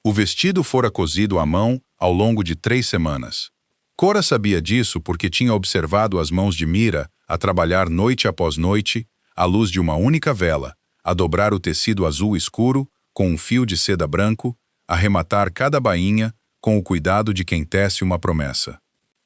O vestido fora cozido à mão ao longo de 3 semanas. Cora sabia disso porque tinha observado as mãos de Mira a trabalhar noite após noite, à luz de uma única vela, a dobrar o tecido azul escuro com um fio de seda branco, a arrematar cada bainha com o cuidado de quem tece uma promessa.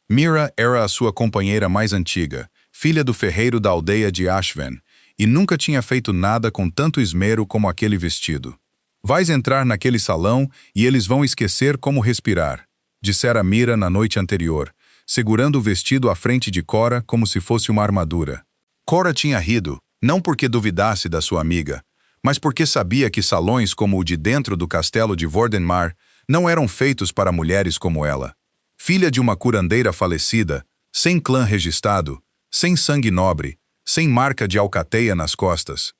Mira era a sua companheira mais antiga, filha do ferreiro da aldeia de Ashven, e nunca tinha feito nada com tanto esmero como aquele vestido. Vais entrar naquele salão e eles vão esquecer como respirar, dissera Mira na noite anterior, segurando o vestido à frente de Cora como se fosse uma armadura. Cora tinha rido, não porque duvidasse da sua amiga, mas porque sabia que salões como o de dentro do castelo de Vordenmar não eram feitos para mulheres como ela. Filha de uma curandeira falecida, sem clã registrado, sem sangue nobre, sem marca de alcateia nas costas.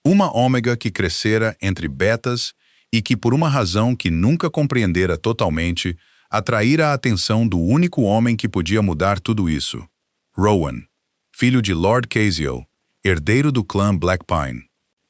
Uma ômega que crescera entre betas e que, por uma razão que nunca compreendera totalmente, atraíra a atenção do único homem que podia mudar tudo isso. Rowan, filho de Lord Casiel, herdeiro do clã Blackpine.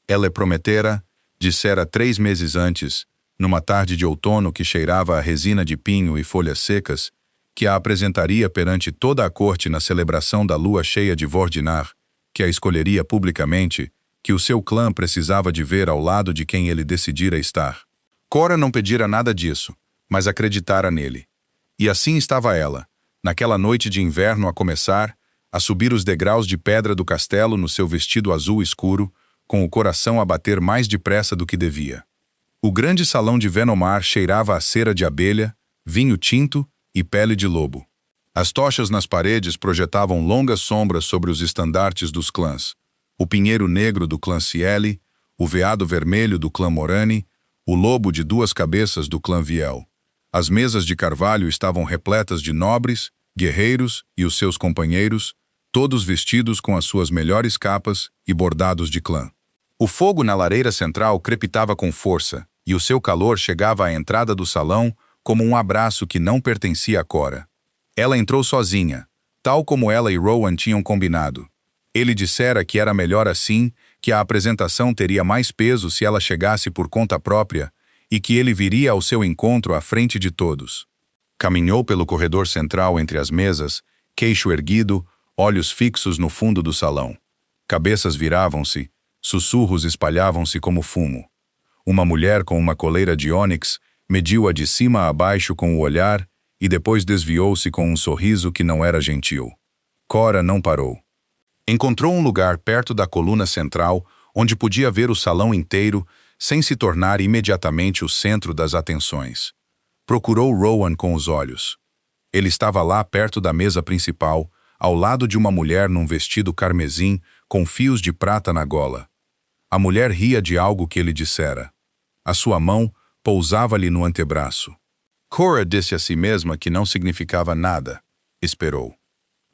Ela prometera, dissera 3 meses antes, numa tarde de outono que cheirava a resina de pinho e folhas secas, que a apresentaria perante toda a corte na celebração da lua cheia de Vordinar, que a escolheria publicamente, que o seu clã precisava de ver ao lado de quem ele decidira estar. Cora não pedira nada disso, mas acreditara nele. E assim estava ela, naquela noite de inverno a começar, a subir os degraus de pedra do castelo no seu vestido azul escuro, com o coração a bater mais depressa do que devia. O grande salão de Venomar cheirava a cera de abelha, vinho tinto e pele de lobo. As tochas nas paredes projetavam longas sombras sobre os estandartes dos clãs. O pinheiro negro do clã Cieli, o veado vermelho do clã Morani, o lobo de 2 cabeças do clã Viel. As mesas de carvalho estavam repletas de nobres, guerreiros e os seus companheiros, todos vestidos com as suas melhores capas e bordados de clã. O fogo na lareira central crepitava com força, e o seu calor chegava à entrada do salão como um abraço que não pertencia a Cora. Ela entrou sozinha, tal como ela e Rowan tinham combinado. Ele dissera que era melhor assim, que a apresentação teria mais peso se ela chegasse por conta própria e que ele viria ao seu encontro à frente de todos. Caminhou pelo corredor central entre as mesas, queixo erguido, olhos fixos no fundo do salão. Cabeças viravam-se, sussurros espalhavam-se como fumo. Uma mulher com uma coleira de ônix mediu-a de cima a baixo com o olhar e depois desviou-se com um sorriso que não era gentil. Cora não parou. Encontrou um lugar perto da coluna central onde podia ver o salão inteiro sem se tornar imediatamente o centro das atenções. Procurou Rowan com os olhos. Ele estava lá perto da mesa principal, ao lado de uma mulher num vestido carmesim com fios de prata na gola. A mulher ria de algo que ele dissera. A sua mão pousava-lhe no antebraço. Cora disse a si mesma que não significava nada. Esperou.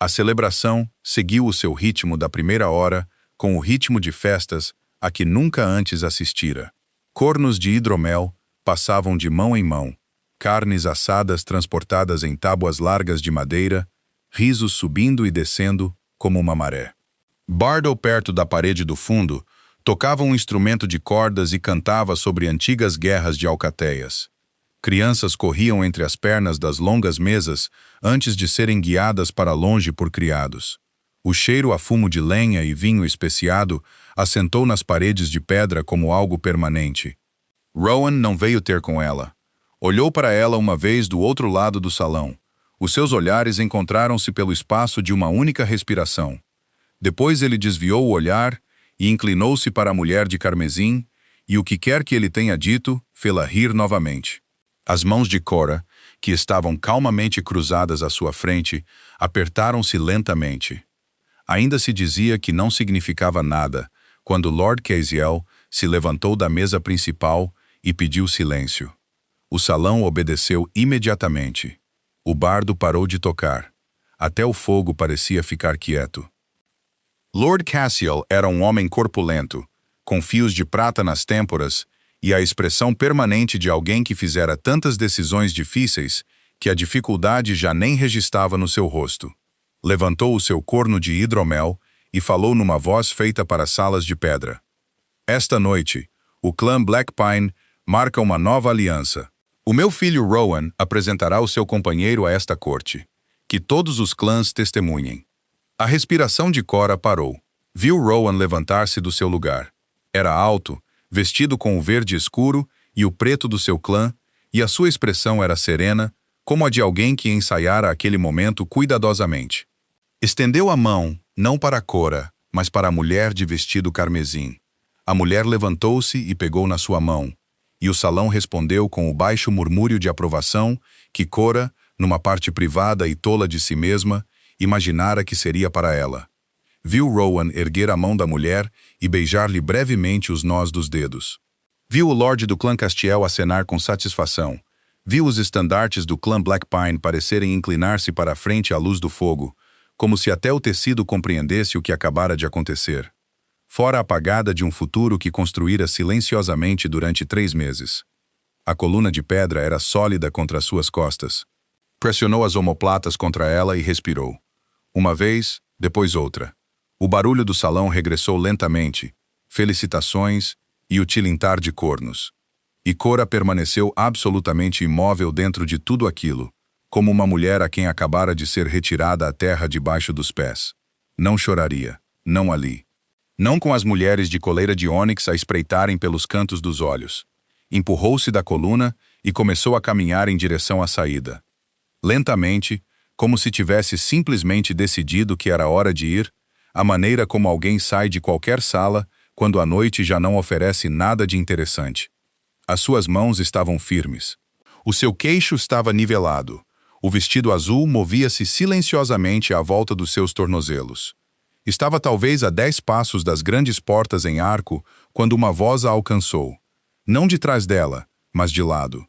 A celebração seguiu o seu ritmo da primeira hora, com o ritmo de festas a que nunca antes assistira. Cornos de hidromel passavam de mão em mão, carnes assadas transportadas em tábuas largas de madeira, risos subindo e descendo como uma maré. Bardo, perto da parede do fundo, tocava um instrumento de cordas e cantava sobre antigas guerras de alcateias. Crianças corriam entre as pernas das longas mesas antes de serem guiadas para longe por criados. O cheiro a fumo de lenha e vinho especiado assentou nas paredes de pedra como algo permanente. Rowan não veio ter com ela. Olhou para ela uma vez do outro lado do salão. Os seus olhares encontraram-se pelo espaço de uma única respiração. Depois ele desviou o olhar e inclinou-se para a mulher de carmesim, e o que quer que ele tenha dito, fê-la rir novamente. As mãos de Cora, que estavam calmamente cruzadas à sua frente, apertaram-se lentamente. Ainda se dizia que não significava nada, quando Lord Casiel se levantou da mesa principal e pediu silêncio. O salão obedeceu imediatamente. O bardo parou de tocar. Até o fogo parecia ficar quieto. Lord Casiel era um homem corpulento, com fios de prata nas têmporas e a expressão permanente de alguém que fizera tantas decisões difíceis que a dificuldade já nem registrava no seu rosto. Levantou o seu corno de hidromel e falou numa voz feita para salas de pedra. Esta noite, o clã Blackpine marca uma nova aliança. O meu filho Rowan apresentará o seu companheiro a esta corte. Que todos os clãs testemunhem. A respiração de Cora parou. Viu Rowan levantar-se do seu lugar. Era alto, vestido com o verde escuro e o preto do seu clã, e a sua expressão era serena, como a de alguém que ensaiara aquele momento cuidadosamente. Estendeu a mão, não para Cora, mas para a mulher de vestido carmesim. A mulher levantou-se e pegou na sua mão, e o salão respondeu com o baixo murmúrio de aprovação que Cora, numa parte privada e tola de si mesma, imaginara que seria para ela. Viu Rowan erguer a mão da mulher e beijar-lhe brevemente os nós dos dedos. Viu o Lorde do clã Castiel acenar com satisfação. Viu os estandartes do clã Blackpine parecerem inclinar-se para a frente à luz do fogo, como se até o tecido compreendesse o que acabara de acontecer. Fora apagada de um futuro que construíra silenciosamente durante 3 meses. A coluna de pedra era sólida contra as suas costas. Pressionou as omoplatas contra ela e respirou. Uma vez, depois outra. O barulho do salão regressou lentamente, felicitações e o tilintar de cornos. E Cora permaneceu absolutamente imóvel dentro de tudo aquilo, como uma mulher a quem acabara de ser retirada a terra debaixo dos pés. Não choraria, não ali. Não com as mulheres de coleira de ônix a espreitarem pelos cantos dos olhos. Empurrou-se da coluna e começou a caminhar em direção à saída. Lentamente, como se tivesse simplesmente decidido que era hora de ir, a maneira como alguém sai de qualquer sala quando a noite já não oferece nada de interessante. As suas mãos estavam firmes. O seu queixo estava nivelado. O vestido azul movia-se silenciosamente à volta dos seus tornozelos. Estava talvez a 10 passos das grandes portas em arco quando uma voz a alcançou. Não de trás dela, mas de lado.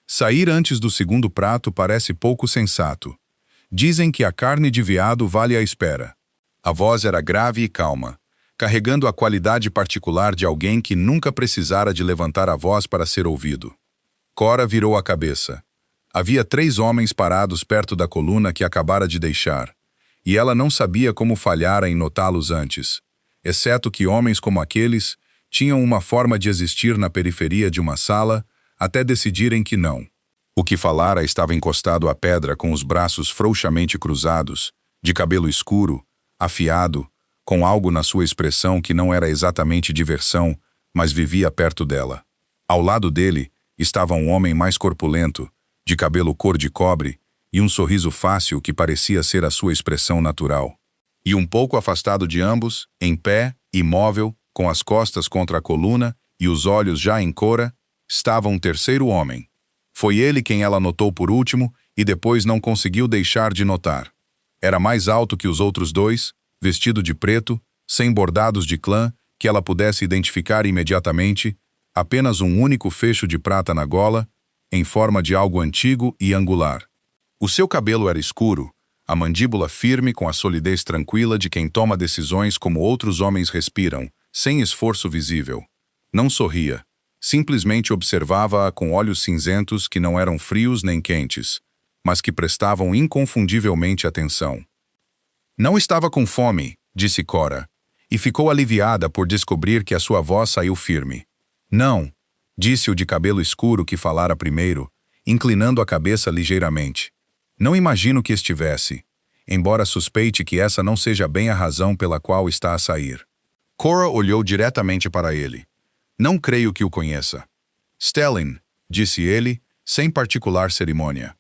Sair antes do segundo prato parece pouco sensato. Dizem que a carne de veado vale a espera. A voz era grave e calma, carregando a qualidade particular de alguém que nunca precisara de levantar a voz para ser ouvido. Cora virou a cabeça. Havia 3 homens parados perto da coluna que acabara de deixar, e ela não sabia como falhara em notá-los antes, exceto que homens como aqueles tinham uma forma de existir na periferia de uma sala até decidirem que não. O que falara estava encostado à pedra com os braços frouxamente cruzados, de cabelo escuro, afiado, com algo na sua expressão que não era exatamente diversão, mas vivia perto dela. Ao lado dele estava um homem mais corpulento, de cabelo cor de cobre, e um sorriso fácil que parecia ser a sua expressão natural. E um pouco afastado de ambos, em pé, imóvel, com as costas contra a coluna e os olhos já em Cora, estava um terceiro homem. Foi ele quem ela notou por último e depois não conseguiu deixar de notar. Era mais alto que os outros 2, vestido de preto, sem bordados de clã que ela pudesse identificar imediatamente, apenas um único fecho de prata na gola, em forma de algo antigo e angular. O seu cabelo era escuro, a mandíbula firme com a solidez tranquila de quem toma decisões como outros homens respiram, sem esforço visível. Não sorria, simplesmente observava-a com olhos cinzentos que não eram frios nem quentes, mas que prestavam inconfundivelmente atenção. Não estava com fome, disse Cora, e ficou aliviada por descobrir que a sua voz saiu firme. Não, disse o de cabelo escuro que falara primeiro, inclinando a cabeça ligeiramente. Não imagino que estivesse, embora suspeite que essa não seja bem a razão pela qual está a sair. Cora olhou diretamente para ele. Não creio que o conheça. Stellin, disse ele, sem particular cerimônia.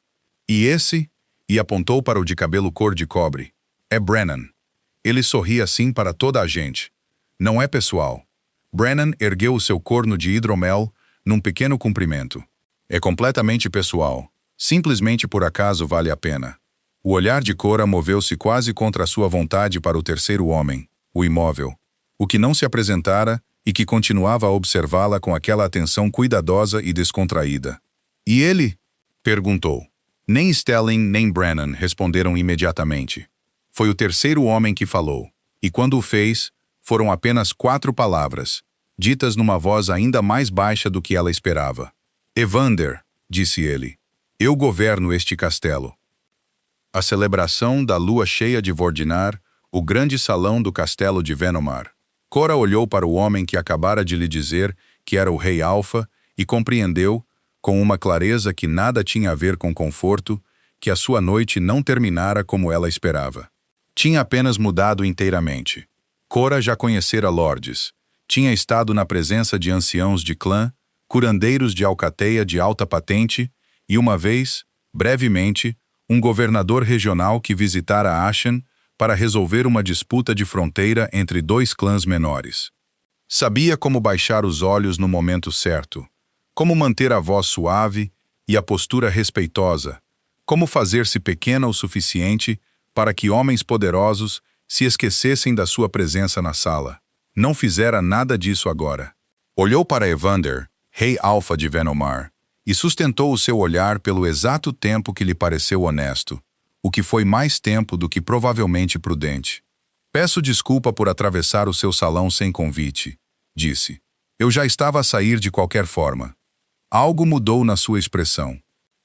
E esse? E apontou para o de cabelo cor de cobre. É Brennan. Ele sorri assim para toda a gente. Não é pessoal. Brennan ergueu o seu corno de hidromel num pequeno cumprimento. É completamente pessoal. Simplesmente por acaso vale a pena. O olhar de Cora moveu-se quase contra a sua vontade para o terceiro homem, o imóvel, o que não se apresentara e que continuava a observá-la com aquela atenção cuidadosa e descontraída. E ele? Perguntou. Nem Stellin nem Brennan responderam imediatamente. Foi o terceiro homem que falou, e quando o fez, foram apenas 4 palavras, ditas numa voz ainda mais baixa do que ela esperava. Evander, disse ele. Eu governo este castelo. A celebração da lua cheia de Vordinar, o grande salão do castelo de Venomar. Cora olhou para o homem que acabara de lhe dizer que era o rei Alfa e compreendeu, com uma clareza que nada tinha a ver com conforto, que a sua noite não terminara como ela esperava. Tinha apenas mudado inteiramente. Cora já conhecera lordes, tinha estado na presença de anciãos de clã, curandeiros de alcateia de alta patente e uma vez, brevemente, um governador regional que visitara Ashen para resolver uma disputa de fronteira entre dois clãs menores. Sabia como baixar os olhos no momento certo, como manter a voz suave e a postura respeitosa, como fazer-se pequena o suficiente para que homens poderosos se esquecessem da sua presença na sala. Não fizera nada disso agora. Olhou para Evander, rei Alfa de Venomar, e sustentou o seu olhar pelo exato tempo que lhe pareceu honesto, o que foi mais tempo do que provavelmente prudente. Peço desculpa por atravessar o seu salão sem convite, disse. Eu já estava a sair de qualquer forma. Algo mudou na sua expressão.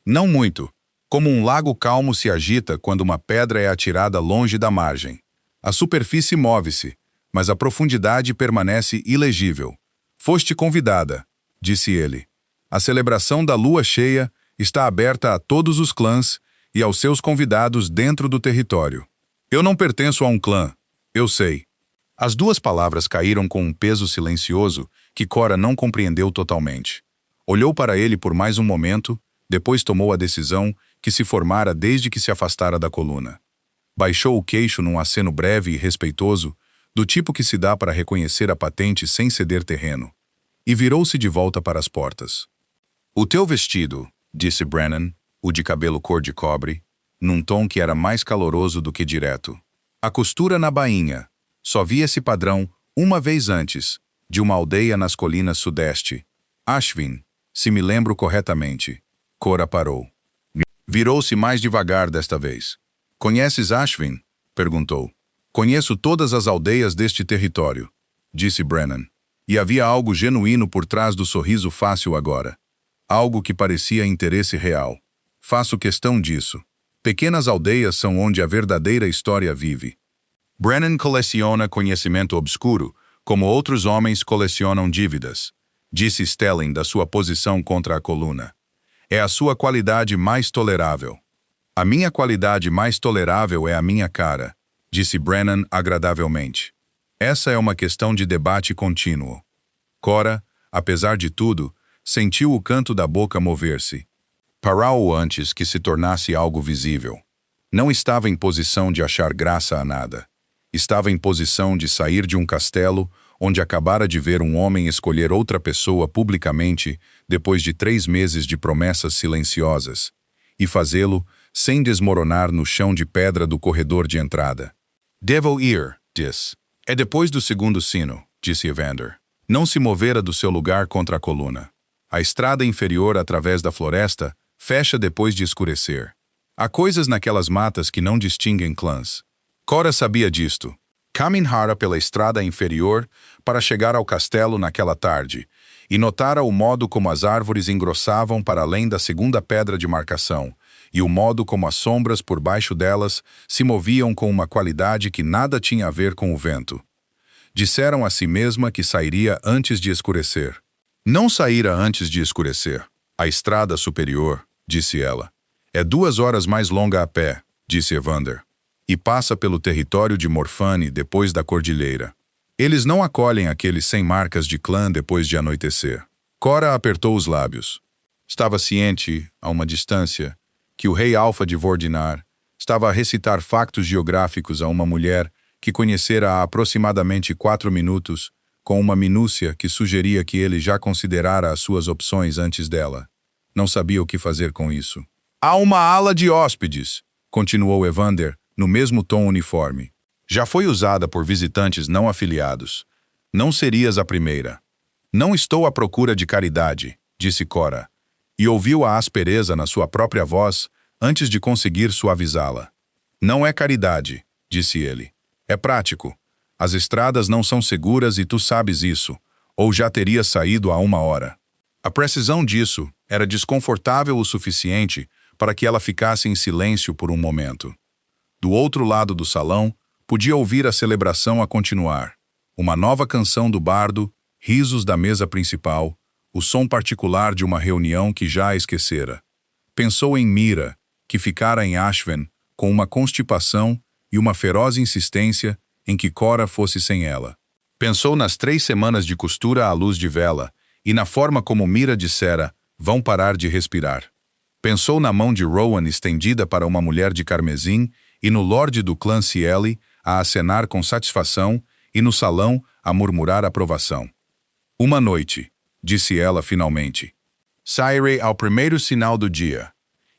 Não muito, como um lago calmo se agita quando uma pedra é atirada longe da margem. A superfície move-se, mas a profundidade permanece ilegível. Foste convidada, disse ele. A celebração da lua cheia está aberta a todos os clãs e aos seus convidados dentro do território. Eu não pertenço a um clã, eu sei. As duas palavras caíram com um peso silencioso que Cora não compreendeu totalmente. Olhou para ele por mais um momento, depois tomou a decisão que se formara desde que se afastara da coluna. Baixou o queixo num aceno breve e respeitoso, do tipo que se dá para reconhecer a patente sem ceder terreno, e virou-se de volta para as portas. O teu vestido, disse Brennan, o de cabelo cor de cobre, num tom que era mais caloroso do que direto. A costura na bainha. Só vi esse padrão uma vez antes, de uma aldeia nas colinas sudeste. Ashvin, se me lembro corretamente. Cora parou. Virou-se mais devagar desta vez. Conheces Ashvin? Perguntou. Conheço todas as aldeias deste território, disse Brennan. E havia algo genuíno por trás do sorriso fácil agora. Algo que parecia interesse real. Faço questão disso. Pequenas aldeias são onde a verdadeira história vive. Brennan coleciona conhecimento obscuro, como outros homens colecionam dívidas, disse Stelling da sua posição contra a coluna. É a sua qualidade mais tolerável. A minha qualidade mais tolerável é a minha cara, disse Brennan agradavelmente. Essa é uma questão de debate contínuo. Cora, apesar de tudo, sentiu o canto da boca mover-se. Parou antes que se tornasse algo visível. Não estava em posição de achar graça a nada. Estava em posição de sair de um castelo onde acabara de ver um homem escolher outra pessoa publicamente depois de 3 meses de promessas silenciosas, e fazê-lo sem desmoronar no chão de pedra do corredor de entrada. Devo ir, disse. É depois do segundo sino, disse Evander. Não se movera do seu lugar contra a coluna. A estrada inferior através da floresta fecha depois de escurecer. Há coisas naquelas matas que não distinguem clãs. Cora sabia disto. Caminhara pela estrada inferior para chegar ao castelo naquela tarde, e notara o modo como as árvores engrossavam para além da segunda pedra de marcação, e o modo como as sombras por baixo delas se moviam com uma qualidade que nada tinha a ver com o vento. Disseram a si mesma que sairia antes de escurecer. Não saíra antes de escurecer. A estrada superior, disse ela. É 2 horas mais longa a pé, disse Evander. E passa pelo território de Morfane depois da cordilheira. Eles não acolhem aqueles sem marcas de clã depois de anoitecer. Cora apertou os lábios. Estava ciente, a uma distância, que o rei Alfa de Vordinar estava a recitar factos geográficos a uma mulher que conhecera há aproximadamente 4 minutos, com uma minúcia que sugeria que ele já considerara as suas opções antes dela. Não sabia o que fazer com isso. Há uma ala de hóspedes, continuou Evander, no mesmo tom uniforme. Já foi usada por visitantes não afiliados. Não serias a primeira. Não estou à procura de caridade, disse Cora, e ouviu a aspereza na sua própria voz antes de conseguir suavizá-la. Não é caridade, disse ele. É prático. As estradas não são seguras e tu sabes isso, ou já terias saído há 1 hora. A precisão disso era desconfortável o suficiente para que ela ficasse em silêncio por um momento. Do outro lado do salão, podia ouvir a celebração a continuar. Uma nova canção do bardo, risos da mesa principal, o som particular de uma reunião que já esquecera. Pensou em Mira, que ficara em Ashven com uma constipação e uma feroz insistência em que Cora fosse sem ela. Pensou nas 3 semanas de costura à luz de vela e na forma como Mira dissera, vão parar de respirar. Pensou na mão de Rowan estendida para uma mulher de carmesim e no lorde do clã Cieli a acenar com satisfação e no salão a murmurar aprovação. Uma noite, disse ela finalmente. Sairei ao primeiro sinal do dia.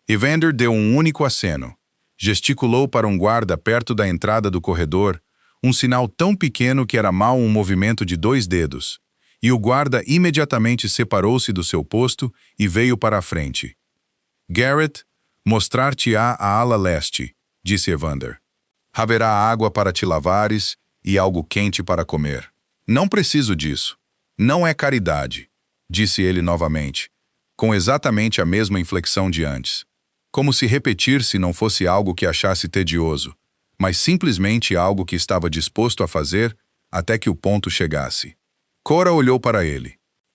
Evander deu um único aceno. Gesticulou para um guarda perto da entrada do corredor, um sinal tão pequeno que era mal um movimento de 2 dedos. E o guarda imediatamente separou-se do seu posto e veio para a frente. Garrett, mostrar-te-á a ala leste, disse Evander. Haverá água para te lavares e algo quente para comer. Não preciso disso. Não é caridade, disse ele novamente, com exatamente a mesma inflexão de antes. Como se repetir-se não fosse algo que achasse tedioso, mas simplesmente algo que estava disposto a fazer até que o ponto chegasse. Cora olhou para ele.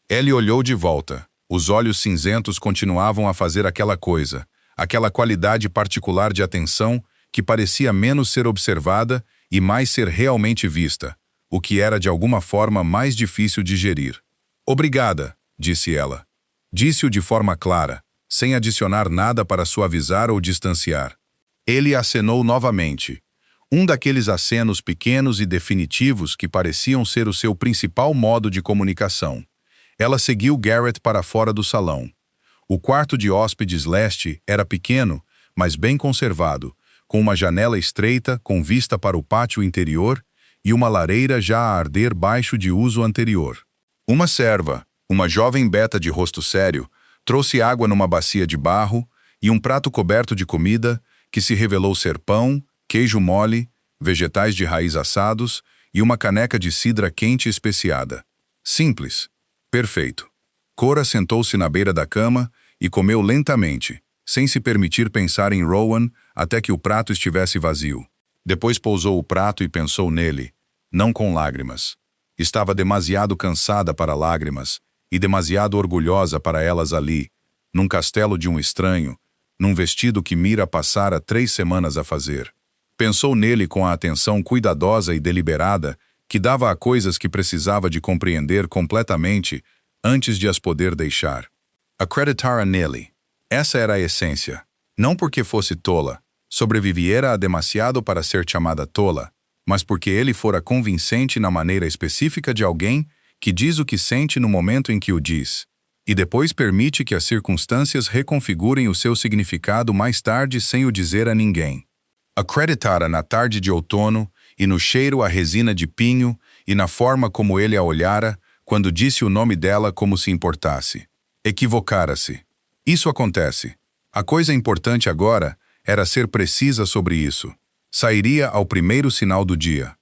Ele olhou de volta. Os olhos cinzentos continuavam a fazer aquela coisa, aquela qualidade particular de atenção que parecia menos ser observada e mais ser realmente vista, o que era de alguma forma mais difícil de gerir. Obrigada, disse ela. Disse-o de forma clara, sem adicionar nada para suavizar ou distanciar. Ele acenou novamente. Um daqueles acenos pequenos e definitivos que pareciam ser o seu principal modo de comunicação. Ela seguiu Garrett para fora do salão. O quarto de hóspedes leste era pequeno, mas bem conservado, com uma janela estreita com vista para o pátio interior e uma lareira já a arder baixo de uso anterior. Uma serva, uma jovem beta de rosto sério, trouxe água numa bacia de barro e um prato coberto de comida que se revelou ser pão, queijo mole, vegetais de raiz assados e uma caneca de cidra quente especiada. Simples. Perfeito. Cora sentou-se na beira da cama e comeu lentamente, sem se permitir pensar em Rowan até que o prato estivesse vazio. Depois pousou o prato e pensou nele, não com lágrimas. Estava demasiado cansada para lágrimas e demasiado orgulhosa para elas ali, num castelo de um estranho, num vestido que Mira passara 3 semanas a fazer. Pensou nele com a atenção cuidadosa e deliberada que dava a coisas que precisava de compreender completamente antes de as poder deixar. Acreditara nele. Essa era a essência. Não porque fosse tola, sobreviviera a demasiado para ser chamada tola, mas porque ele fora convincente na maneira específica de alguém que diz o que sente no momento em que o diz, e depois permite que as circunstâncias reconfigurem o seu significado mais tarde sem o dizer a ninguém. Acreditara na tarde de outono e no cheiro a resina de pinho e na forma como ele a olhara quando disse o nome dela como se importasse. Equivocara-se. Isso acontece. A coisa importante agora era ser precisa sobre isso. Sairia ao primeiro sinal do dia.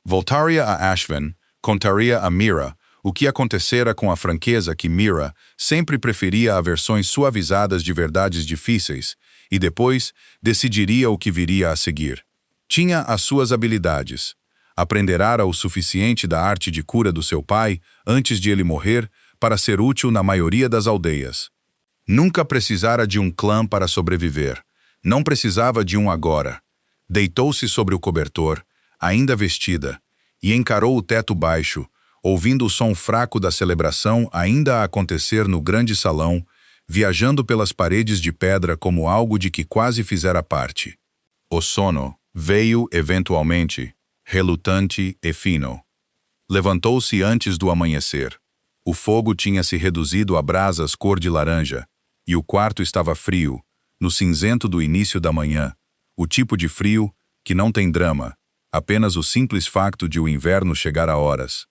Voltaria a Ashven, contaria a Mira o que acontecera com a franqueza que Mira sempre preferia a versões suavizadas de verdades difíceis, e depois decidiria o que viria a seguir. Tinha as suas habilidades. Aprenderá o suficiente da arte de cura do seu pai antes de ele morrer para ser útil na maioria das aldeias. Nunca precisara de um clã para sobreviver. Não precisava de um agora. Deitou-se sobre o cobertor, ainda vestida, e encarou o teto baixo, ouvindo o som fraco da celebração ainda a acontecer no grande salão, viajando pelas paredes de pedra como algo de que quase fizera parte. O sono veio, eventualmente, relutante e fino. Levantou-se antes do amanhecer. O fogo tinha se reduzido a brasas cor de laranja, e o quarto estava frio, no cinzento do início da manhã, o tipo de frio que não tem drama, apenas o simples facto de o inverno chegar a horas.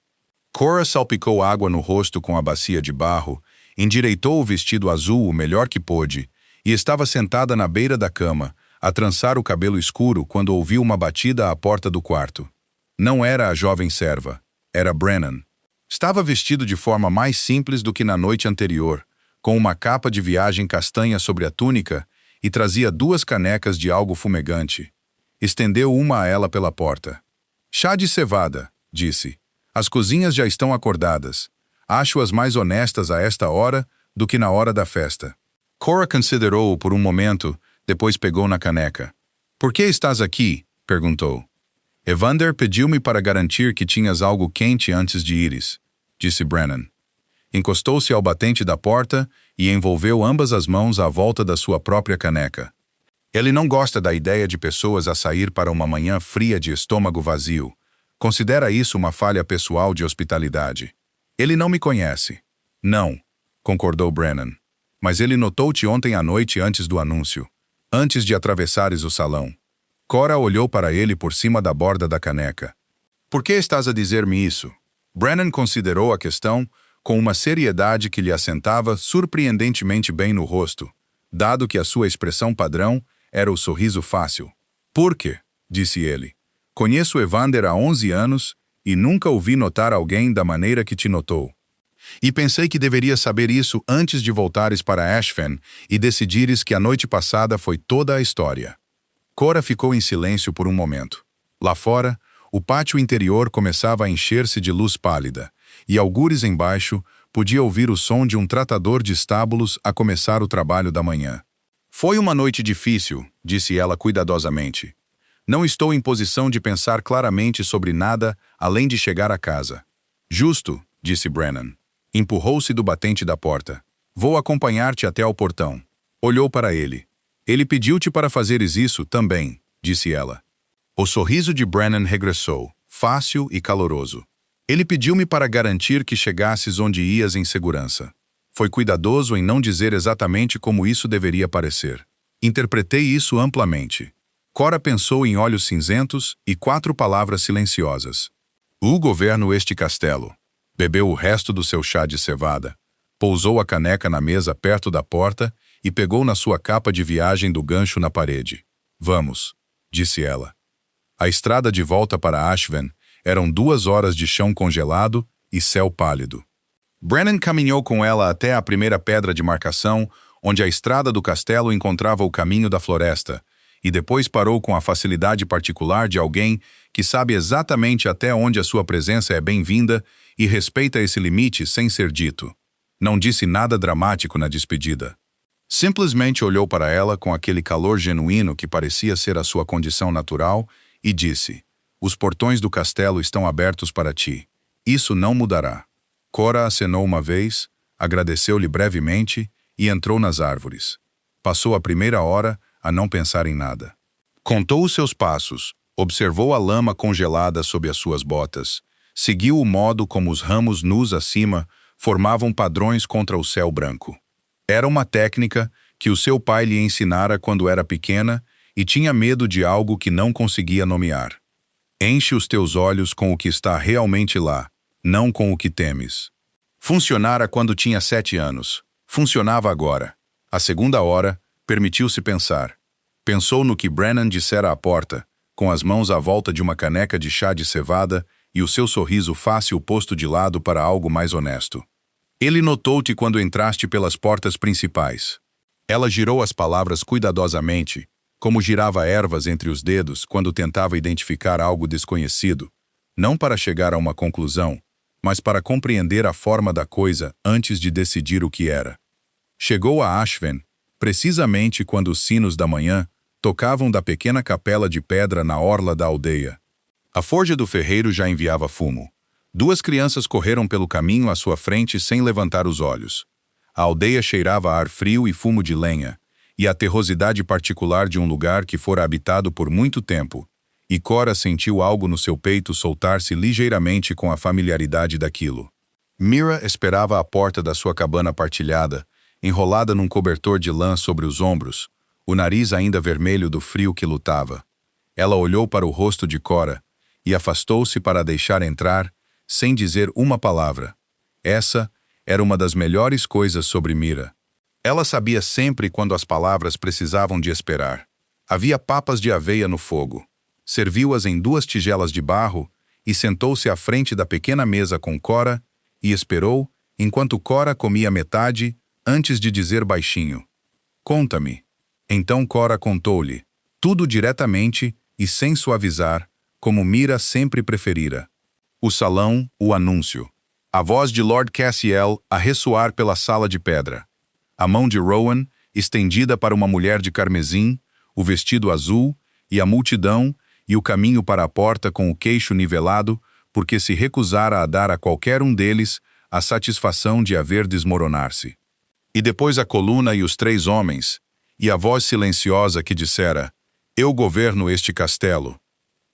Cora salpicou água no rosto com a bacia de barro, endireitou o vestido azul o melhor que pôde, e estava sentada na beira da cama, a trançar o cabelo escuro quando ouviu uma batida à porta do quarto. Não era a jovem serva, era Brennan. Estava vestido de forma mais simples do que na noite anterior, com uma capa de viagem castanha sobre a túnica e trazia 2 canecas de algo fumegante. Estendeu uma a ela pela porta. Chá de cevada, disse. As cozinhas já estão acordadas. Acho-as mais honestas a esta hora do que na hora da festa. Cora considerou-o por um momento, depois pegou na caneca. Por que estás aqui? Perguntou. Evander pediu-me para garantir que tinhas algo quente antes de ires, disse Brennan. Encostou-se ao batente da porta e envolveu ambas as mãos à volta da sua própria caneca. Ele não gosta da ideia de pessoas a sair para uma manhã fria de estômago vazio. Considera isso uma falha pessoal de hospitalidade. Ele não me conhece. Não, concordou Brennan. Mas ele notou-te ontem à noite antes do anúncio, antes de atravessares o salão. Cora olhou para ele por cima da borda da caneca. Por que estás a dizer-me isso? Brennan considerou a questão com uma seriedade que lhe assentava surpreendentemente bem no rosto, dado que a sua expressão padrão era o sorriso fácil. Por quê? Disse ele. Conheço Evander há 11 anos e nunca o vi notar alguém da maneira que te notou. E pensei que deverias saber isso antes de voltares para Ashfen e decidires que a noite passada foi toda a história. Cora ficou em silêncio por um momento. Lá fora, o pátio interior começava a encher-se de luz pálida, e algures embaixo podia ouvir o som de um tratador de estábulos a começar o trabalho da manhã. Foi uma noite difícil, disse ela cuidadosamente. Não estou em posição de pensar claramente sobre nada além de chegar a casa. Justo, disse Brennan. Empurrou-se do batente da porta. Vou acompanhar-te até ao portão. Olhou para ele. Ele pediu-te para fazeres isso também, disse ela. O sorriso de Brennan regressou, fácil e caloroso. Ele pediu-me para garantir que chegasses onde ias em segurança. Foi cuidadoso em não dizer exatamente como isso deveria parecer. Interpretei isso amplamente. Cora pensou em olhos cinzentos e 4 palavras silenciosas. Governo este castelo. Bebeu o resto do seu chá de cevada. Pousou a caneca na mesa perto da porta e pegou na sua capa de viagem do gancho na parede. Vamos, disse ela. A estrada de volta para Ashven eram 2 horas de chão congelado e céu pálido. Brennan caminhou com ela até a primeira pedra de marcação, onde a estrada do castelo encontrava o caminho da floresta, e depois parou com a facilidade particular de alguém que sabe exatamente até onde a sua presença é bem-vinda e respeita esse limite sem ser dito. Não disse nada dramático na despedida. Simplesmente olhou para ela com aquele calor genuíno que parecia ser a sua condição natural e disse: Os portões do castelo estão abertos para ti. Isso não mudará. Cora acenou uma vez, agradeceu-lhe brevemente e entrou nas árvores. Passou a primeira hora a não pensar em nada. Contou os seus passos, observou a lama congelada sob as suas botas, seguiu o modo como os ramos nus acima formavam padrões contra o céu branco. Era uma técnica que o seu pai lhe ensinara quando era pequena e tinha medo de algo que não conseguia nomear. Enche os teus olhos com o que está realmente lá, não com o que temes. Funcionara quando tinha 7 anos. Funcionava agora. A segunda hora, permitiu-se pensar. Pensou no que Brennan dissera à porta, com as mãos à volta de uma caneca de chá de cevada e o seu sorriso fácil posto de lado para algo mais honesto. Ele notou-te quando entraste pelas portas principais. Ela girou as palavras cuidadosamente, como girava ervas entre os dedos quando tentava identificar algo desconhecido, não para chegar a uma conclusão, mas para compreender a forma da coisa antes de decidir o que era. Chegou a Ashven, precisamente quando os sinos da manhã tocavam da pequena capela de pedra na orla da aldeia. A forja do ferreiro já enviava fumo. 2 crianças correram pelo caminho à sua frente sem levantar os olhos. A aldeia cheirava a ar frio e fumo de lenha, e a terrosidade particular de um lugar que fora habitado por muito tempo, e Cora sentiu algo no seu peito soltar-se ligeiramente com a familiaridade daquilo. Mira esperava à porta da sua cabana partilhada, enrolada num cobertor de lã sobre os ombros, o nariz ainda vermelho do frio que lutava. Ela olhou para o rosto de Cora e afastou-se para a deixar entrar, sem dizer uma palavra. Essa era uma das melhores coisas sobre Mira. Ela sabia sempre quando as palavras precisavam de esperar. Havia papas de aveia no fogo. Serviu-as em 2 tigelas de barro e sentou-se à frente da pequena mesa com Cora e esperou, enquanto Cora comia metade, antes de dizer baixinho: Conta-me. Então Cora contou-lhe, tudo diretamente e sem suavizar, como Mira sempre preferira. O salão, o anúncio. A voz de Lord Cassiel a ressoar pela sala de pedra. A mão de Rowan, estendida para uma mulher de carmesim, o vestido azul, e a multidão, e o caminho para a porta com o queixo nivelado, porque se recusara a dar a qualquer um deles a satisfação de a ver desmoronar-se. E depois a coluna e os 3 homens, e a voz silenciosa que dissera: Eu governo este castelo.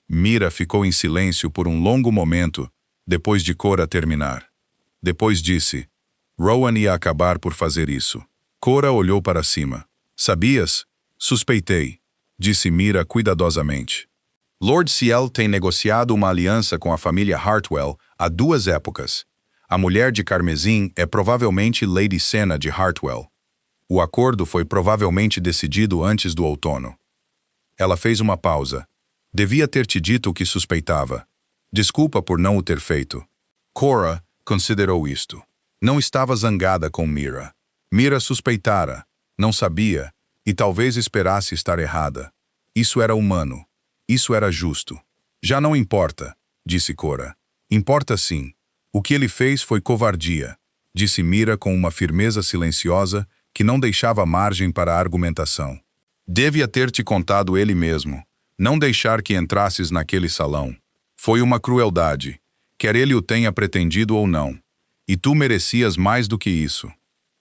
Mira ficou em silêncio por um longo momento, depois de Cora terminar. Depois disse: Rowan ia acabar por fazer isso. Cora olhou para cima. Sabias? Suspeitei, disse Mira cuidadosamente. Lord Ciel tem negociado uma aliança com a família Hartwell há 2 épocas. A mulher de carmesim é provavelmente Lady Senna de Hartwell. O acordo foi provavelmente decidido antes do outono. Ela fez uma pausa. Devia ter te dito o que suspeitava. Desculpa por não o ter feito. Cora considerou isto. Não estava zangada com Mira. Mira suspeitara, não sabia, e talvez esperasse estar errada. Isso era humano. Isso era justo. Já não importa, disse Cora. Importa sim. O que ele fez foi covardia, disse Mira com uma firmeza silenciosa que não deixava margem para a argumentação. Devia ter te contado ele mesmo. Não deixar que entrasses naquele salão. Foi uma crueldade, quer ele o tenha pretendido ou não. E tu merecias mais do que isso.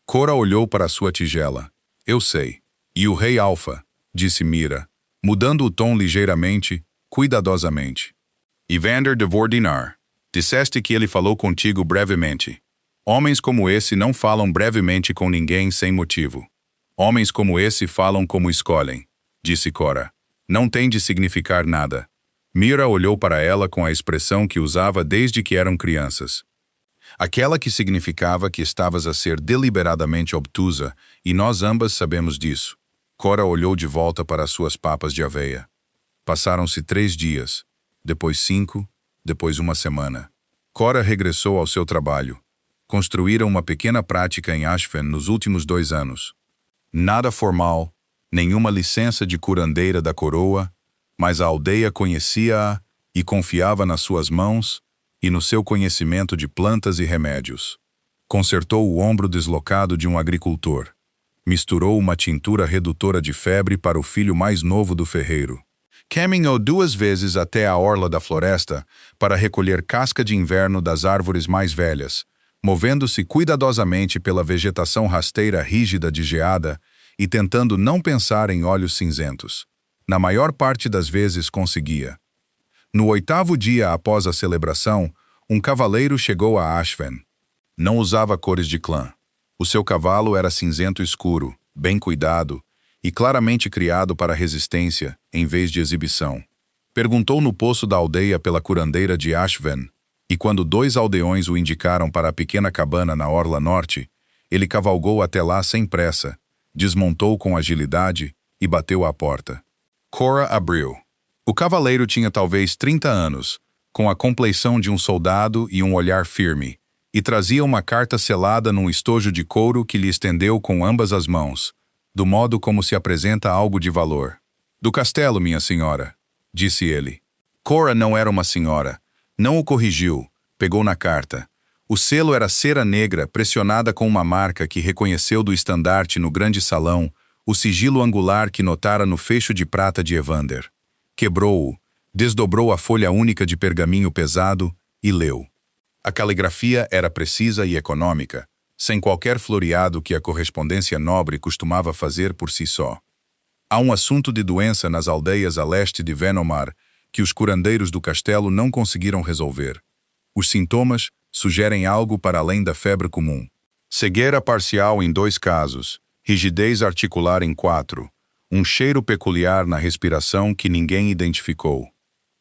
Cora olhou para sua tigela. Eu sei. E o rei Alfa, disse Mira, mudando o tom ligeiramente, cuidadosamente. Evander de Vordinar, disseste que ele falou contigo brevemente. Homens como esse não falam brevemente com ninguém sem motivo. Homens como esse falam como escolhem, disse Cora. Não tem de significar nada. Mira olhou para ela com a expressão que usava desde que eram crianças. Aquela que significava que estavas a ser deliberadamente obtusa, e nós ambas sabemos disso. Cora olhou de volta para as suas papas de aveia. Passaram-se 3 dias, depois 5, depois 1 semana. Cora regressou ao seu trabalho. Construíram uma pequena prática em Ashfen nos últimos 2 anos. Nada formal, nenhuma licença de curandeira da coroa, mas a aldeia conhecia-a e confiava nas suas mãos e no seu conhecimento de plantas e remédios. Consertou o ombro deslocado de um agricultor. Misturou uma tintura redutora de febre para o filho mais novo do ferreiro. Caminhou 2 vezes até a orla da floresta para recolher casca de inverno das árvores mais velhas, movendo-se cuidadosamente pela vegetação rasteira rígida de geada e tentando não pensar em olhos cinzentos. Na maior parte das vezes conseguia. No 8º dia após a celebração, um cavaleiro chegou a Ashfen. Não usava cores de clã. O seu cavalo era cinzento escuro, bem cuidado, e claramente criado para resistência, em vez de exibição. Perguntou no poço da aldeia pela curandeira de Ashven, e quando 2 aldeões o indicaram para a pequena cabana na orla norte, ele cavalgou até lá sem pressa, desmontou com agilidade e bateu à porta. Cora abriu. O cavaleiro tinha talvez 30 anos, com a compleição de um soldado e um olhar firme, e trazia uma carta selada num estojo de couro que lhe estendeu com ambas as mãos, do modo como se apresenta algo de valor. Do castelo, minha senhora, disse ele. Cora não era uma senhora. Não o corrigiu. Pegou na carta. O selo era cera negra pressionada com uma marca que reconheceu do estandarte no grande salão, o sigilo angular que notara no fecho de prata de Evander. Quebrou-o, desdobrou a folha única de pergaminho pesado e leu. A caligrafia era precisa e econômica, sem qualquer floreado que a correspondência nobre costumava fazer por si só. Há um assunto de doença nas aldeias a leste de Venomar que os curandeiros do castelo não conseguiram resolver. Os sintomas sugerem algo para além da febre comum. Cegueira parcial em 2 casos, rigidez articular em 4, um cheiro peculiar na respiração que ninguém identificou.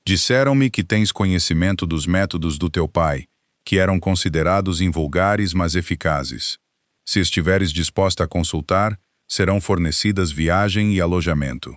Disseram-me que tens conhecimento dos métodos do teu pai, que eram considerados invulgares mas eficazes. Se estiveres disposta a consultar, serão fornecidas viagem e alojamento.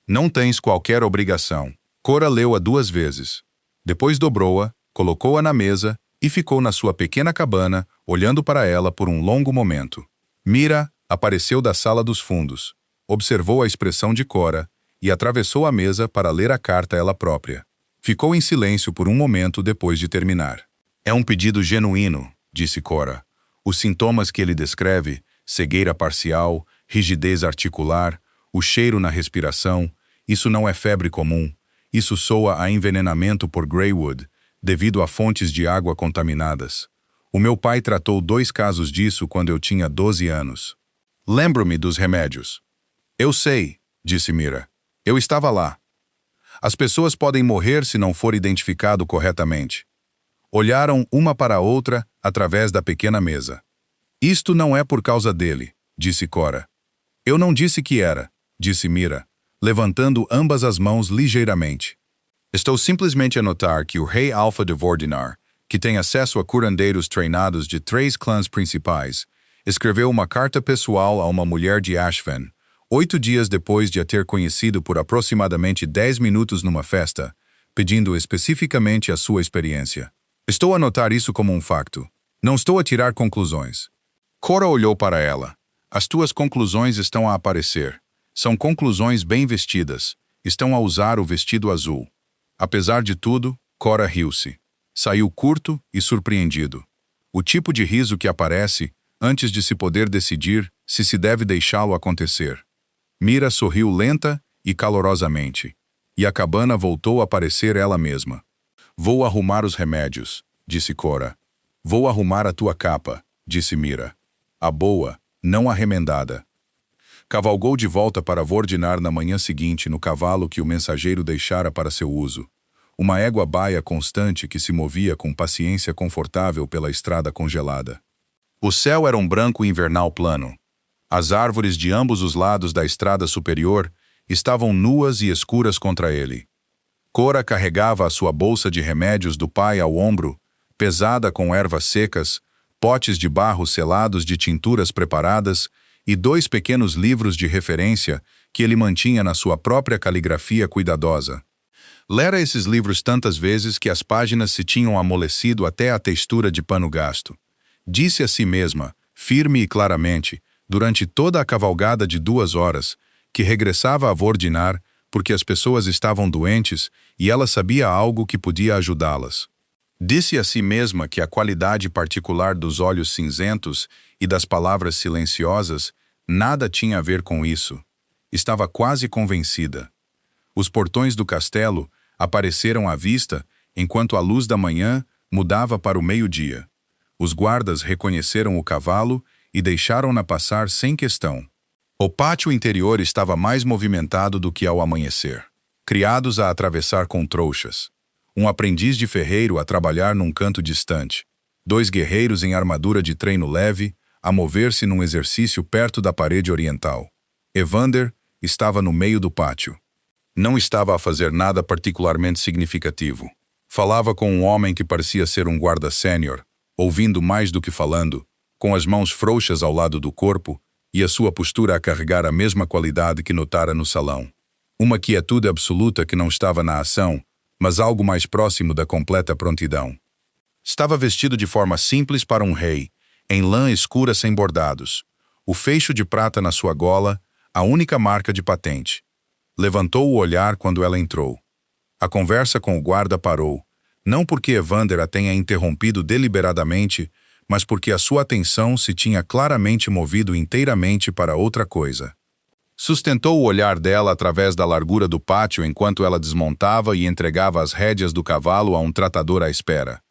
Não tens qualquer obrigação. Cora leu-a 2 vezes. Depois dobrou-a, colocou-a na mesa e ficou na sua pequena cabana, olhando para ela por um longo momento. Mira apareceu da sala dos fundos, observou a expressão de Cora e atravessou a mesa para ler a carta ela própria. Ficou em silêncio por um momento depois de terminar. É um pedido genuíno, disse Cora. Os sintomas que ele descreve, cegueira parcial, rigidez articular, o cheiro na respiração, isso não é febre comum. Isso soa a envenenamento por Greywood, devido a fontes de água contaminadas. O meu pai tratou 2 casos disso quando eu tinha 12 anos. Lembro-me dos remédios. Eu sei, disse Mira. Eu estava lá. As pessoas podem morrer se não for identificado corretamente. Olharam uma para a outra através da pequena mesa. Isto não é por causa dele, disse Cora. Eu não disse que era, disse Mira, levantando ambas as mãos ligeiramente. Estou simplesmente a notar que o rei Alpha de Vordinar, que tem acesso a curandeiros treinados de 3 clãs principais, escreveu uma carta pessoal a uma mulher de Ashven, 8 dias depois de a ter conhecido por aproximadamente 10 minutos numa festa, pedindo especificamente a sua experiência. Estou a notar isso como um facto. Não estou a tirar conclusões. Cora olhou para ela. As tuas conclusões estão a aparecer. São conclusões bem vestidas. Estão a usar o vestido azul. Apesar de tudo, Cora riu-se. Saiu curto e surpreendido. O tipo de riso que aparece antes de se poder decidir se deve deixá-lo acontecer. Mira sorriu lenta e calorosamente. E a cabana voltou a parecer ela mesma. Vou arrumar os remédios, disse Cora. Vou arrumar a tua capa, disse Mira. A boa, não a remendada. Cavalgou de volta para Vordinar na manhã seguinte no cavalo que o mensageiro deixara para seu uso. Uma égua baia constante que se movia com paciência confortável pela estrada congelada. O céu era um branco invernal plano. As árvores de ambos os lados da estrada superior estavam nuas e escuras contra ele. Cora carregava a sua bolsa de remédios do pai ao ombro, pesada com ervas secas, potes de barro selados de tinturas preparadas e 2 pequenos livros de referência que ele mantinha na sua própria caligrafia cuidadosa. Lera esses livros tantas vezes que as páginas se tinham amolecido até a textura de pano gasto. Disse a si mesma, firme e claramente, durante toda a cavalgada de 2 horas, que regressava a Vordinar porque as pessoas estavam doentes e ela sabia algo que podia ajudá-las. Disse a si mesma que a qualidade particular dos olhos cinzentos e das palavras silenciosas nada tinha a ver com isso. Estava quase convencida. Os portões do castelo apareceram à vista enquanto a luz da manhã mudava para o meio-dia. Os guardas reconheceram o cavalo e deixaram-na passar sem questão. O pátio interior estava mais movimentado do que ao amanhecer. Criados a atravessar com trouxas. Um aprendiz de ferreiro a trabalhar num canto distante. 2 guerreiros em armadura de treino leve a mover-se num exercício perto da parede oriental. Evander estava no meio do pátio. Não estava a fazer nada particularmente significativo. Falava com um homem que parecia ser um guarda sênior, ouvindo mais do que falando, com as mãos frouxas ao lado do corpo e a sua postura a carregar a mesma qualidade que notara no salão. Uma quietude absoluta que não estava na ação, mas algo mais próximo da completa prontidão. Estava vestido de forma simples para um rei, em lã escura sem bordados, o feixe de prata na sua gola, a única marca de patente. Levantou o olhar quando ela entrou. A conversa com o guarda parou, não porque Evander a tenha interrompido deliberadamente, mas porque a sua atenção se tinha claramente movido inteiramente para outra coisa. Sustentou o olhar dela através da largura do pátio enquanto ela desmontava e entregava as rédeas do cavalo a um tratador à espera.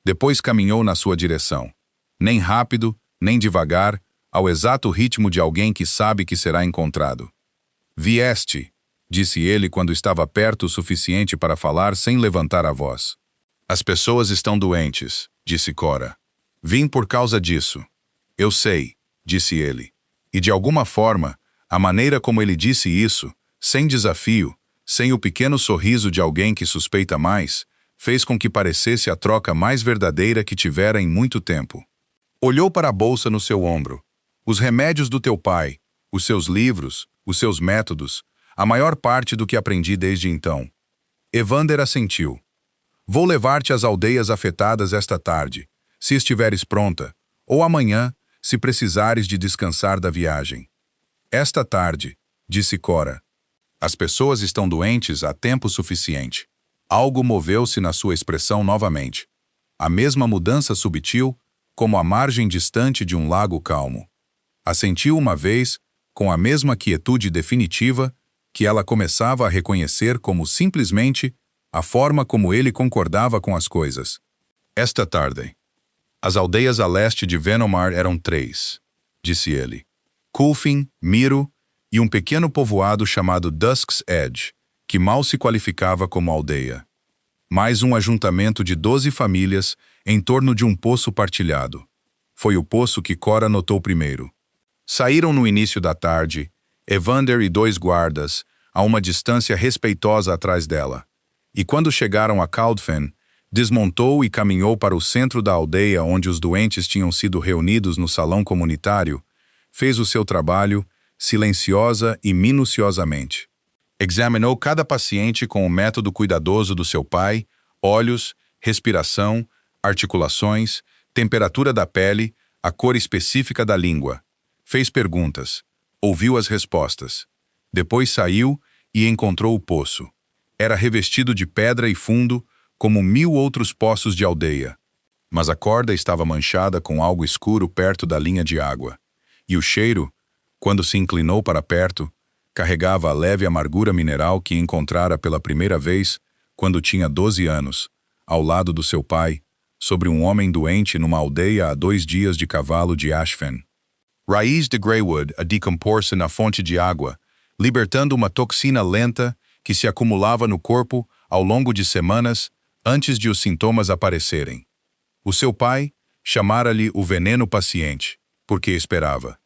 Depois caminhou na sua direção. Nem rápido, nem devagar, ao exato ritmo de alguém que sabe que será encontrado. Vieste, disse ele quando estava perto o suficiente para falar sem levantar a voz. As pessoas estão doentes, disse Cora. Vim por causa disso. Eu sei, disse ele. E de alguma forma, a maneira como ele disse isso, sem desafio, sem o pequeno sorriso de alguém que suspeita mais, fez com que parecesse a troca mais verdadeira que tivera em muito tempo. Olhou para a bolsa no seu ombro. Os remédios do teu pai, os seus livros, os seus métodos, a maior parte do que aprendi desde então. Evander assentiu. Vou levar-te às aldeias afetadas esta tarde, se estiveres pronta, ou amanhã, se precisares de descansar da viagem. Esta tarde, disse Cora. As pessoas estão doentes há tempo suficiente. Algo moveu-se na sua expressão novamente. A mesma mudança subtil, como a margem distante de um lago calmo. A sentiu uma vez, com a mesma quietude definitiva, que ela começava a reconhecer como simplesmente a forma como ele concordava com as coisas. Esta tarde. As aldeias a leste de Venomar eram 3, disse ele. Culfin, Miro e um pequeno povoado chamado Dusk's Edge, que mal se qualificava como aldeia. Mais um ajuntamento de 12 famílias em torno de um poço partilhado. Foi o poço que Cora notou primeiro. Saíram no início da tarde, Evander e 2 guardas, a uma distância respeitosa atrás dela. E quando chegaram a Caldfen, desmontou e caminhou para o centro da aldeia onde os doentes tinham sido reunidos no salão comunitário, fez o seu trabalho, silenciosa e minuciosamente. Examinou cada paciente com o método cuidadoso do seu pai, olhos, respiração, articulações, temperatura da pele, a cor específica da língua. Fez perguntas, ouviu as respostas. Depois saiu e encontrou o poço. Era revestido de pedra e fundo, como 1000 outros poços de aldeia. Mas a corda estava manchada com algo escuro perto da linha de água. E o cheiro, quando se inclinou para perto, carregava a leve amargura mineral que encontrara pela primeira vez, quando tinha 12 anos, ao lado do seu pai, sobre um homem doente numa aldeia a 2 dias de cavalo de Ashfen. Raiz de Greywood a decompor-se na fonte de água, libertando uma toxina lenta que se acumulava no corpo ao longo de semanas antes de os sintomas aparecerem. O seu pai chamara-lhe o veneno paciente, porque esperava.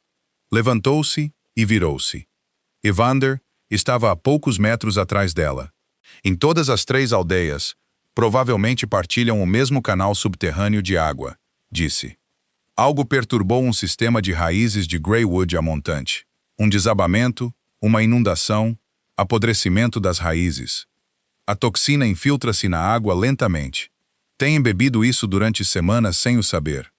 Levantou-se e virou-se. Evander estava a poucos metros atrás dela. Em todas as 3 aldeias, provavelmente partilham o mesmo canal subterrâneo de água, disse. Algo perturbou um sistema de raízes de Greywood a montante. Um desabamento, uma inundação, apodrecimento das raízes. A toxina infiltra-se na água lentamente. Tem bebido isso durante semanas sem o saber.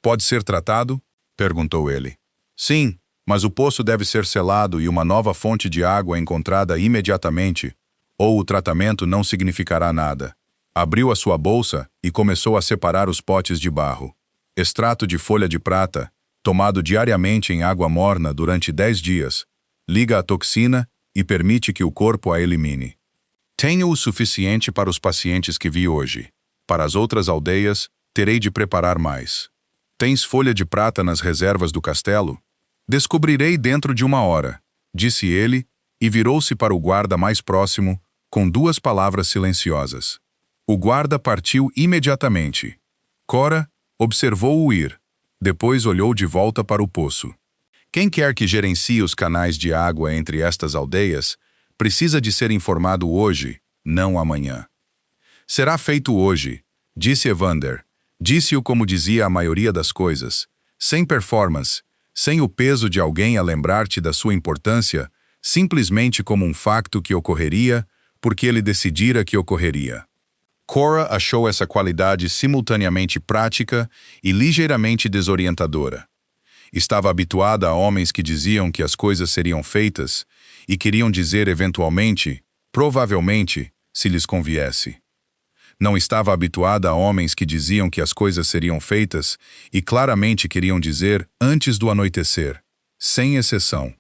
Pode ser tratado? Perguntou ele. Sim, mas o poço deve ser selado e uma nova fonte de água encontrada imediatamente, ou o tratamento não significará nada. Abriu a sua bolsa e começou a separar os potes de barro. Extrato de folha de prata, tomado diariamente em água morna durante 10 dias, liga a toxina e permite que o corpo a elimine. Tenho o suficiente para os pacientes que vi hoje. Para as outras aldeias, terei de preparar mais. Tens folha de prata nas reservas do castelo? Descobrirei dentro de 1 hora, disse ele, e virou-se para o guarda mais próximo, com 2 palavras silenciosas. O guarda partiu imediatamente. Cora observou-o ir. Depois olhou de volta para o poço. Quem quer que gerencie os canais de água entre estas aldeias, precisa de ser informado hoje, não amanhã. Será feito hoje, disse Evander. Disse-o como dizia a maioria das coisas, sem performance, sem o peso de alguém a lembrar-te da sua importância, simplesmente como um facto que ocorreria, porque ele decidira que ocorreria. Cora achou essa qualidade simultaneamente prática e ligeiramente desorientadora. Estava habituada a homens que diziam que as coisas seriam feitas e queriam dizer eventualmente, provavelmente, se lhes conviesse. Não estava habituada a homens que diziam que as coisas seriam feitas e claramente queriam dizer antes do anoitecer, sem exceção.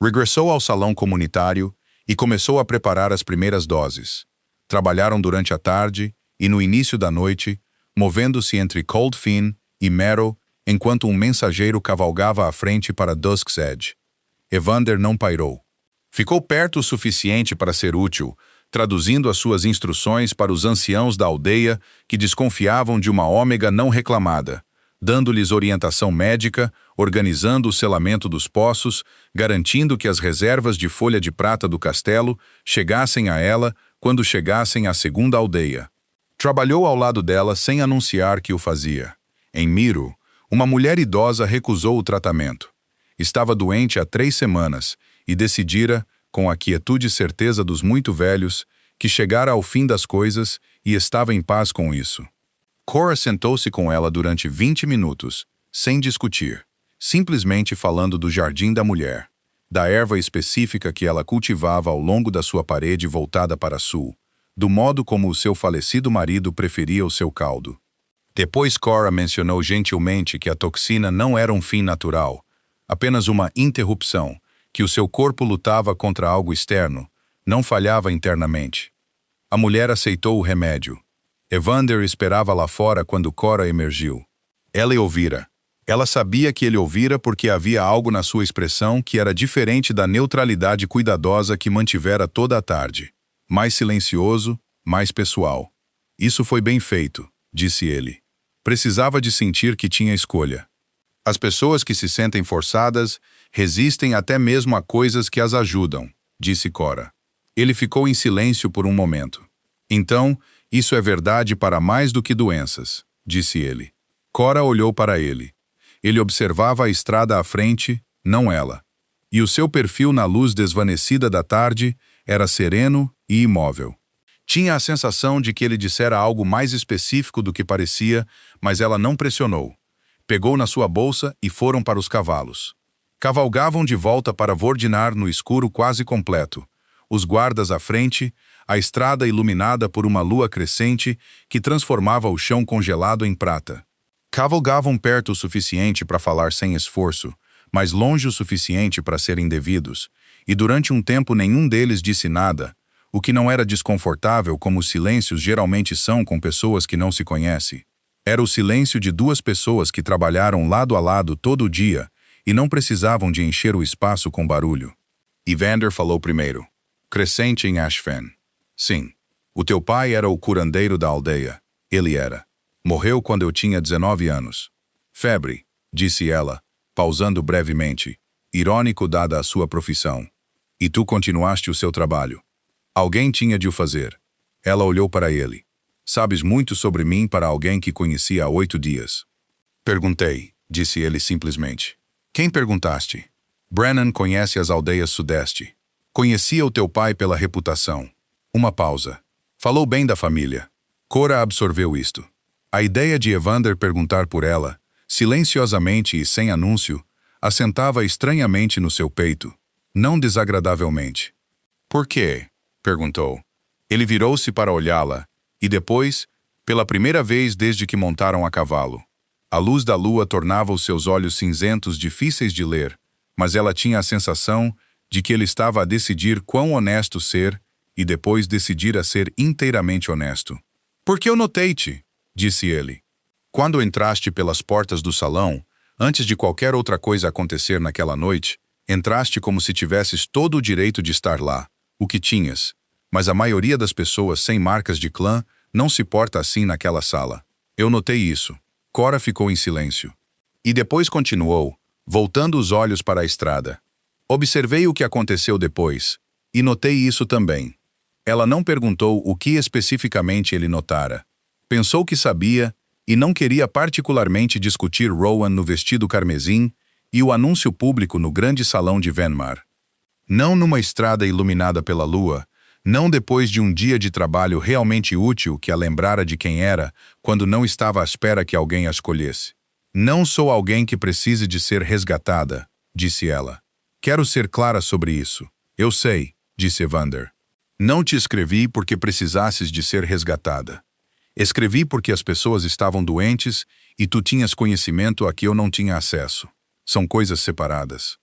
Regressou ao salão comunitário e começou a preparar as primeiras doses. Trabalharam durante a tarde e no início da noite, movendo-se entre Coldfin e Merrow, enquanto um mensageiro cavalgava à frente para Dusk's Edge. Evander não pairou. Ficou perto o suficiente para ser útil, traduzindo as suas instruções para os anciãos da aldeia que desconfiavam de uma ômega não reclamada, dando-lhes orientação médica, organizando o selamento dos poços, garantindo que as reservas de folha de prata do castelo chegassem a ela quando chegassem à segunda aldeia. Trabalhou ao lado dela sem anunciar que o fazia. Em Miro, uma mulher idosa recusou o tratamento. Estava doente há 3 semanas e decidira, com a quietude e certeza dos muito velhos, que chegara ao fim das coisas e estava em paz com isso. Cora sentou-se com ela durante 20 minutos, sem discutir, simplesmente falando do jardim da mulher, da erva específica que ela cultivava ao longo da sua parede voltada para sul, do modo como o seu falecido marido preferia o seu caldo. Depois Cora mencionou gentilmente que a toxina não era um fim natural, apenas uma interrupção, que o seu corpo lutava contra algo externo, não falhava internamente. A mulher aceitou o remédio. Evander esperava lá fora quando Cora emergiu. Ela ouvira. Ela sabia que ele ouvira porque havia algo na sua expressão que era diferente da neutralidade cuidadosa que mantivera toda a tarde. Mais silencioso, mais pessoal. Isso foi bem feito, disse ele. Precisava de sentir que tinha escolha. As pessoas que se sentem forçadas resistem até mesmo a coisas que as ajudam, disse Cora. Ele ficou em silêncio por um momento. Então, isso é verdade para mais do que doenças, disse ele. Cora olhou para ele. Ele observava a estrada à frente, não ela. E o seu perfil na luz desvanecida da tarde era sereno e imóvel. Tinha a sensação de que ele dissera algo mais específico do que parecia, mas ela não pressionou. Pegou na sua bolsa e foram para os cavalos. Cavalgavam de volta para Vordinar no escuro quase completo. Os guardas à frente, a estrada iluminada por uma lua crescente que transformava o chão congelado em prata. Cavalgavam perto o suficiente para falar sem esforço, mas longe o suficiente para serem devidos, e durante um tempo nenhum deles disse nada, o que não era desconfortável como os silêncios geralmente são com pessoas que não se conhecem. Era o silêncio de duas pessoas que trabalharam lado a lado todo o dia e não precisavam de encher o espaço com barulho. Evander falou primeiro. Crescente em Ashfen. Sim. O teu pai era o curandeiro da aldeia. Ele era. Morreu quando eu tinha 19 anos. Febre, disse ela, pausando brevemente, irônico dada a sua profissão. E tu continuaste o seu trabalho. Alguém tinha de o fazer. Ela olhou para ele. Sabes muito sobre mim para alguém que conhecia há 8 dias. Perguntei, disse ele simplesmente. Quem perguntaste? Brennan conhece as aldeias sudeste. Conhecia o teu pai pela reputação. Uma pausa. Falou bem da família. Cora absorveu isto. A ideia de Evander perguntar por ela, silenciosamente e sem anúncio, assentava estranhamente no seu peito, não desagradavelmente. Por quê? Perguntou. Ele virou-se para olhá-la, e depois, pela primeira vez desde que montaram a cavalo. A luz da lua tornava os seus olhos cinzentos difíceis de ler, mas ela tinha a sensação de que ele estava a decidir quão honesto ser e depois decidir a ser inteiramente honesto. Porque eu notei-te, disse ele. Quando entraste pelas portas do salão, antes de qualquer outra coisa acontecer naquela noite, entraste como se tivesses todo o direito de estar lá, o que tinhas, mas a maioria das pessoas sem marcas de clã não se porta assim naquela sala. Eu notei isso. Cora ficou em silêncio. E depois continuou, voltando os olhos para a estrada. Observei o que aconteceu depois, e notei isso também. Ela não perguntou o que especificamente ele notara. Pensou que sabia e não queria particularmente discutir Rowan no vestido carmesim e o anúncio público no grande salão de Venmar. Não numa estrada iluminada pela lua, não depois de um dia de trabalho realmente útil que a lembrara de quem era quando não estava à espera que alguém a escolhesse. Não sou alguém que precise de ser resgatada, disse ela. Quero ser clara sobre isso. Eu sei, disse Evander. Não te escrevi porque precisasses de ser resgatada. Escrevi porque as pessoas estavam doentes e tu tinhas conhecimento a que eu não tinha acesso. São coisas separadas.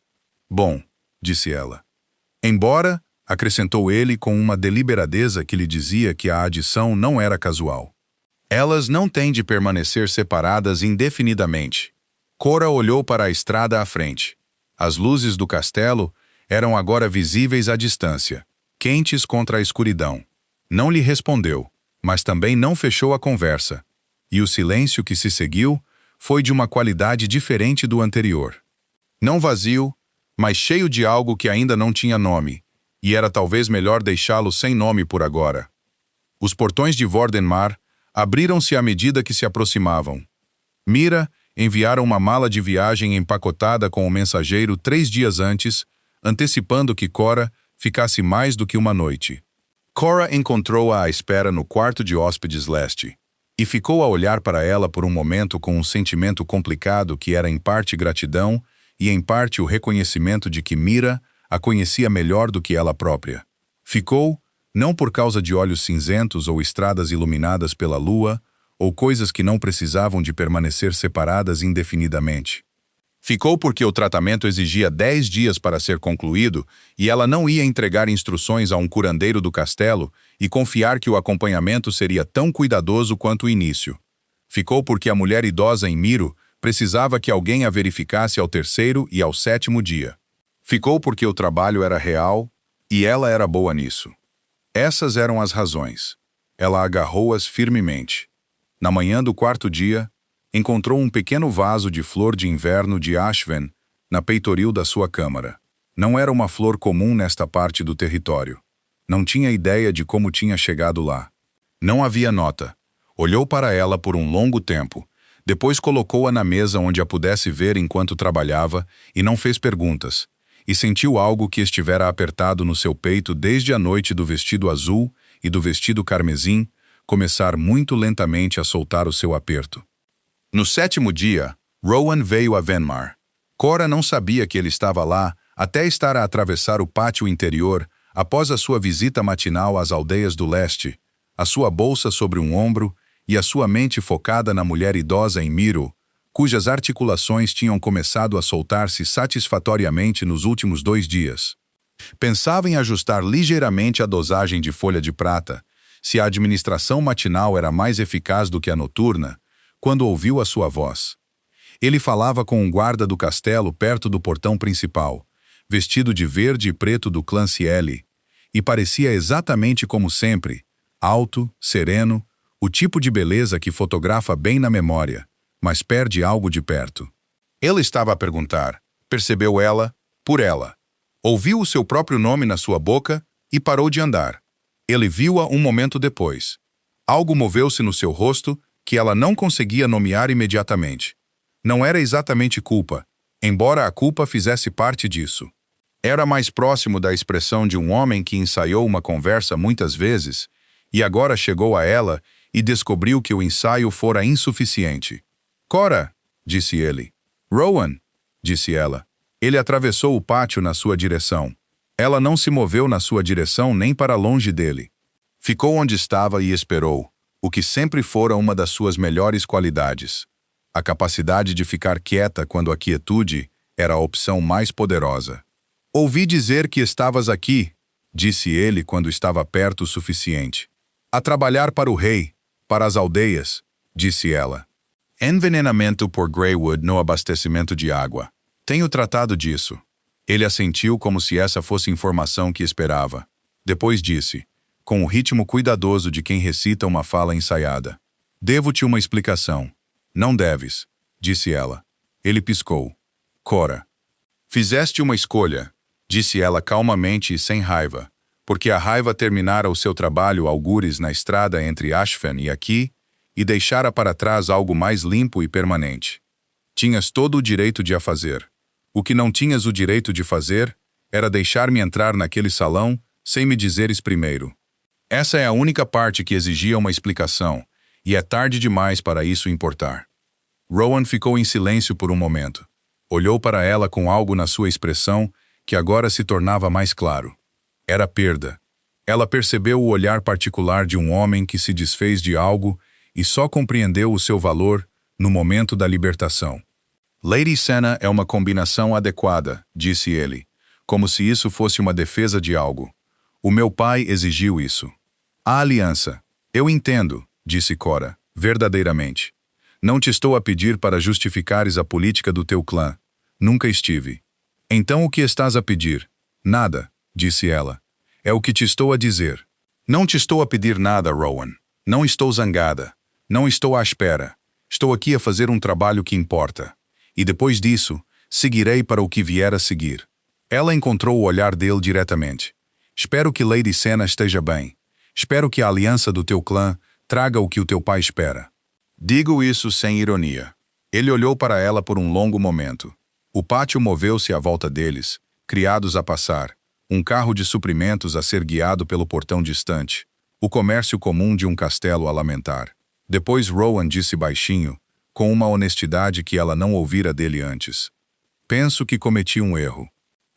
Bom, disse ela. Embora, acrescentou ele com uma deliberadeza que lhe dizia que a adição não era casual. Elas não têm de permanecer separadas indefinidamente. Cora olhou para a estrada à frente. As luzes do castelo eram agora visíveis à distância, quentes contra a escuridão. Não lhe respondeu, mas também não fechou a conversa. E o silêncio que se seguiu foi de uma qualidade diferente do anterior. Não vazio, mas cheio de algo que ainda não tinha nome, e era talvez melhor deixá-lo sem nome por agora. Os portões de Vordenmar abriram-se à medida que se aproximavam. Mira enviara uma mala de viagem empacotada com o mensageiro 3 dias antes, antecipando que Cora ficasse mais do que uma noite. Cora encontrou-a à espera no quarto de hóspedes leste, e ficou a olhar para ela por um momento com um sentimento complicado que era em parte gratidão e em parte o reconhecimento de que Mira a conhecia melhor do que ela própria. Ficou, não por causa de olhos cinzentos ou estradas iluminadas pela lua, ou coisas que não precisavam de permanecer separadas indefinidamente. Ficou porque o tratamento exigia 10 dias para ser concluído e ela não ia entregar instruções a um curandeiro do castelo e confiar que o acompanhamento seria tão cuidadoso quanto o início. Ficou porque a mulher idosa em Miro precisava que alguém a verificasse ao 3º e ao 7º dia. Ficou porque o trabalho era real e ela era boa nisso. Essas eram as razões. Ela agarrou-as firmemente. Na manhã do 4º dia, encontrou um pequeno vaso de flor de inverno de Ashven na peitoril da sua câmara. Não era uma flor comum nesta parte do território. Não tinha ideia de como tinha chegado lá. Não havia nota. Olhou para ela por um longo tempo. Depois colocou-a na mesa onde a pudesse ver enquanto trabalhava e não fez perguntas. E sentiu algo que estivera apertado no seu peito desde a noite do vestido azul e do vestido carmesim começar muito lentamente a soltar o seu aperto. No 7º dia, Rowan veio a Venmar. Cora não sabia que ele estava lá até estar a atravessar o pátio interior após a sua visita matinal às aldeias do leste, a sua bolsa sobre um ombro e a sua mente focada na mulher idosa em Miro, cujas articulações tinham começado a soltar-se satisfatoriamente nos últimos 2 dias. Pensava em ajustar ligeiramente a dosagem de folha de prata, se a administração matinal era mais eficaz do que a noturna, quando ouviu a sua voz. Ele falava com um guarda do castelo perto do portão principal, vestido de verde e preto do clã Cieli, e parecia exatamente como sempre, alto, sereno, o tipo de beleza que fotografa bem na memória, mas perde algo de perto. Ele estava a perguntar, percebeu ela, por ela. Ouviu o seu próprio nome na sua boca e parou de andar. Ele viu-a um momento depois. Algo moveu-se no seu rosto que ela não conseguia nomear imediatamente. Não era exatamente culpa, embora a culpa fizesse parte disso. Era mais próximo da expressão de um homem que ensaiou uma conversa muitas vezes e agora chegou a ela e descobriu que o ensaio fora insuficiente. Cora, disse ele. Rowan, disse ela. Ele atravessou o pátio na sua direção. Ela não se moveu na sua direção nem para longe dele. Ficou onde estava e esperou, o que sempre fora uma das suas melhores qualidades. A capacidade de ficar quieta quando a quietude era a opção mais poderosa. Ouvi dizer que estavas aqui, disse ele quando estava perto o suficiente. A trabalhar para o rei, para as aldeias, disse ela. Envenenamento por Greywood no abastecimento de água. Tenho tratado disso. Ele assentiu como se essa fosse informação que esperava. Depois disse, com o ritmo cuidadoso de quem recita uma fala ensaiada. Devo-te uma explicação. Não deves, disse ela. Ele piscou. Cora. Fizeste uma escolha, disse ela calmamente e sem raiva, porque a raiva terminara o seu trabalho algures na estrada entre Ashfen e aqui, e deixara para trás algo mais limpo e permanente. Tinhas todo o direito de a fazer. O que não tinhas o direito de fazer era deixar-me entrar naquele salão sem me dizeres primeiro. Essa é a única parte que exigia uma explicação, e é tarde demais para isso importar. Rowan ficou em silêncio por um momento. Olhou para ela com algo na sua expressão que agora se tornava mais claro. Era perda. Ela percebeu o olhar particular de um homem que se desfez de algo e só compreendeu o seu valor no momento da libertação. Lady Senna é uma combinação adequada, disse ele, como se isso fosse uma defesa de algo. O meu pai exigiu isso. A aliança. Eu entendo, disse Cora, verdadeiramente. Não te estou a pedir para justificares a política do teu clã. Nunca estive. Então o que estás a pedir? Nada, disse ela. É o que te estou a dizer. Não te estou a pedir nada, Rowan. Não estou zangada. Não estou à espera. Estou aqui a fazer um trabalho que importa. E depois disso, seguirei para o que vier a seguir. Ela encontrou o olhar dele diretamente. Espero que Lady Senna esteja bem. Espero que a aliança do teu clã traga o que o teu pai espera. Digo isso sem ironia. Ele olhou para ela por um longo momento. O pátio moveu-se à volta deles, criados a passar, um carro de suprimentos a ser guiado pelo portão distante, o comércio comum de um castelo a lamentar. Depois Rowan disse baixinho, com uma honestidade que ela não ouvira dele antes. Penso que cometi um erro.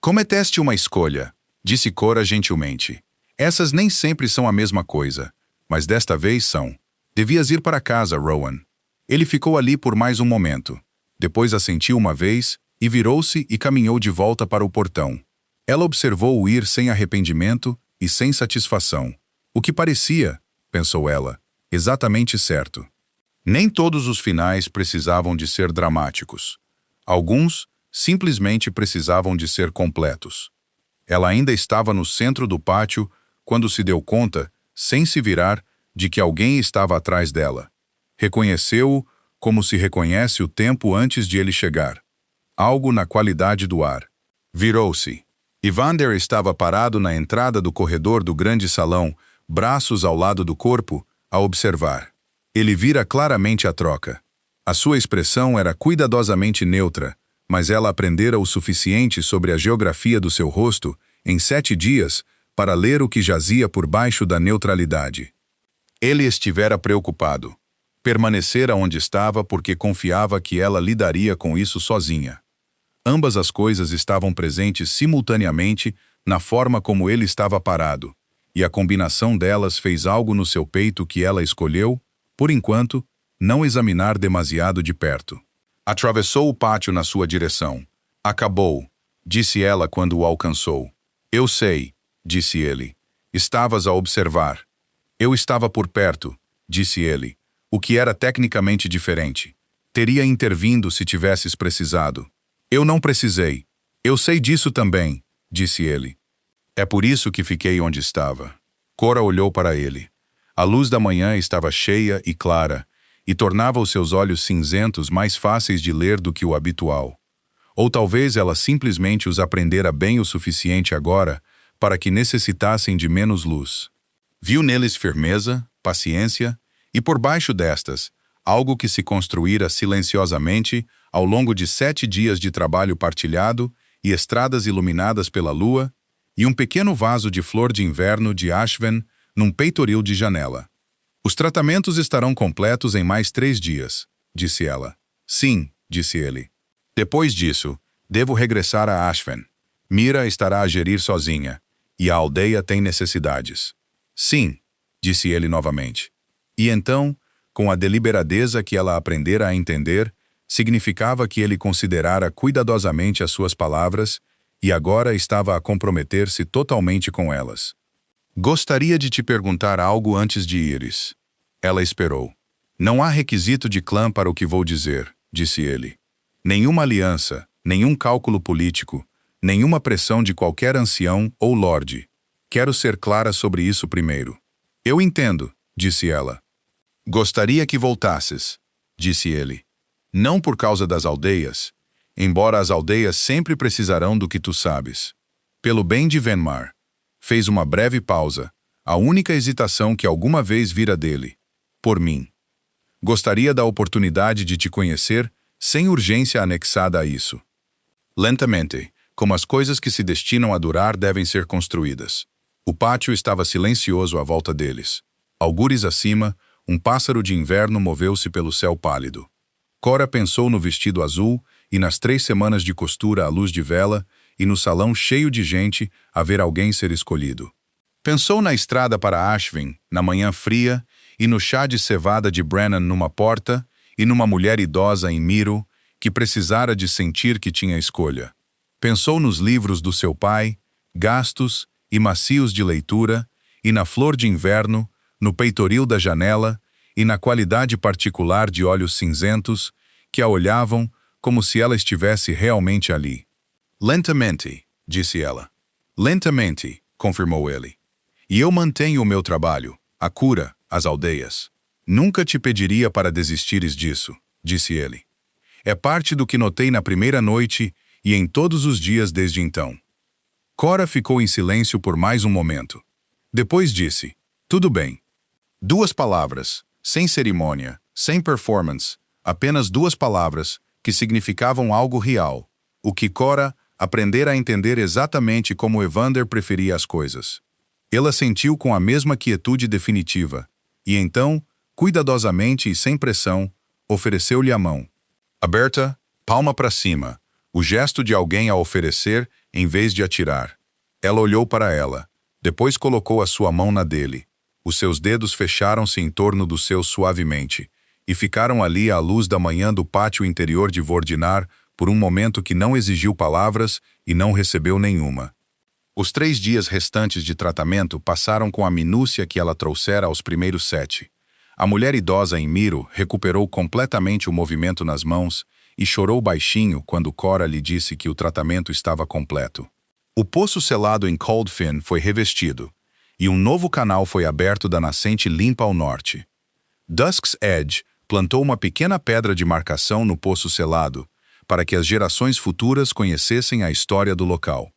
Cometeste uma escolha, disse Cora gentilmente. Essas nem sempre são a mesma coisa, mas desta vez são. Devias ir para casa, Rowan. Ele ficou ali por mais um momento. Depois assentiu uma vez e virou-se e caminhou de volta para o portão. Ela observou-o ir sem arrependimento e sem satisfação. O que parecia, pensou ela, exatamente certo. Nem todos os finais precisavam de ser dramáticos. Alguns simplesmente precisavam de ser completos. Ela ainda estava no centro do pátio quando se deu conta, sem se virar, de que alguém estava atrás dela. Reconheceu-o como se reconhece o tempo antes de ele chegar. Algo na qualidade do ar. Virou-se. Evander estava parado na entrada do corredor do grande salão, braços ao lado do corpo, a observar. Ele vira claramente a troca. A sua expressão era cuidadosamente neutra, mas ela aprendera o suficiente sobre a geografia do seu rosto, em 7 dias, para ler o que jazia por baixo da neutralidade. Ele estivera preocupado. Permanecera onde estava porque confiava que ela lidaria com isso sozinha. Ambas as coisas estavam presentes simultaneamente na forma como ele estava parado, e a combinação delas fez algo no seu peito que ela escolheu, por enquanto, não examinar demasiado de perto. Atravessou o pátio na sua direção. Acabou, disse ela quando o alcançou. Eu sei, disse ele. Estavas a observar. Eu estava por perto, disse ele, o que era tecnicamente diferente. Teria intervindo se tivesses precisado. Eu não precisei. Eu sei disso também, disse ele. É por isso que fiquei onde estava. Cora olhou para ele. A luz da manhã estava cheia e clara, e tornava os seus olhos cinzentos mais fáceis de ler do que o habitual. Ou talvez ela simplesmente os aprendera bem o suficiente agora para que necessitassem de menos luz. Viu neles firmeza, paciência, e por baixo destas, algo que se construíra silenciosamente ao longo de 7 dias de trabalho partilhado e estradas iluminadas pela lua, e um pequeno vaso de flor de inverno de Ashven num peitoril de janela. Os tratamentos estarão completos em mais 3 dias, disse ela. Sim, disse ele. Depois disso, devo regressar a Ashven. Mira estará a gerir sozinha, e a aldeia tem necessidades. Sim, disse ele novamente. E então, com a deliberadeza que ela aprendera a entender, significava que ele considerara cuidadosamente as suas palavras e agora estava a comprometer-se totalmente com elas. Gostaria de te perguntar algo antes de ires. Ela esperou. Não há requisito de clã para o que vou dizer, disse ele. Nenhuma aliança, nenhum cálculo político, nenhuma pressão de qualquer ancião ou lorde. Quero ser clara sobre isso primeiro. Eu entendo, disse ela. Gostaria que voltasses, disse ele. Não por causa das aldeias, embora as aldeias sempre precisarão do que tu sabes. Pelo bem de Venmar. Fez uma breve pausa, a única hesitação que alguma vez vira dele. Por mim. Gostaria da oportunidade de te conhecer, sem urgência anexada a isso. Lentamente, como as coisas que se destinam a durar devem ser construídas. O pátio estava silencioso à volta deles. Algures acima, um pássaro de inverno moveu-se pelo céu pálido. Cora pensou no vestido azul e nas 3 semanas de costura à luz de vela e no salão cheio de gente a ver alguém ser escolhido. Pensou na estrada para Ashvin, na manhã fria, e no chá de cevada de Brennan numa porta, e numa mulher idosa em Miro, que precisara de sentir que tinha escolha. Pensou nos livros do seu pai, gastos e macios de leitura, e na flor de inverno, no peitoril da janela, e na qualidade particular de olhos cinzentos, que a olhavam como se ela estivesse realmente ali. Lentamente, disse ela. Lentamente, confirmou ele. E eu mantenho o meu trabalho, a cura, as aldeias. Nunca te pediria para desistires disso, disse ele. É parte do que notei na primeira noite e em todos os dias desde então. Cora ficou em silêncio por mais um momento. Depois disse, tudo bem. 2 palavras, sem cerimônia, sem performance, apenas 2 palavras que significavam algo real, o que Cora aprendera a entender exatamente como Evander preferia as coisas. Ela sentiu com a mesma quietude definitiva, e então, cuidadosamente e sem pressão, ofereceu-lhe a mão. Aberta, palma para cima, o gesto de alguém a oferecer em vez de atirar. Ela olhou para ela, depois colocou a sua mão na dele. Os seus dedos fecharam-se em torno dos seus suavemente, e ficaram ali à luz da manhã do pátio interior de Vordinar por um momento que não exigiu palavras e não recebeu nenhuma. Os 3 dias restantes de tratamento passaram com a minúcia que ela trouxera aos primeiros 7. A mulher idosa em Miro recuperou completamente o movimento nas mãos e chorou baixinho quando Cora lhe disse que o tratamento estava completo. O poço selado em Coldfin foi revestido, e um novo canal foi aberto da nascente limpa ao norte. Dusk's Edge plantou uma pequena pedra de marcação no poço selado, para que as gerações futuras conhecessem a história do local.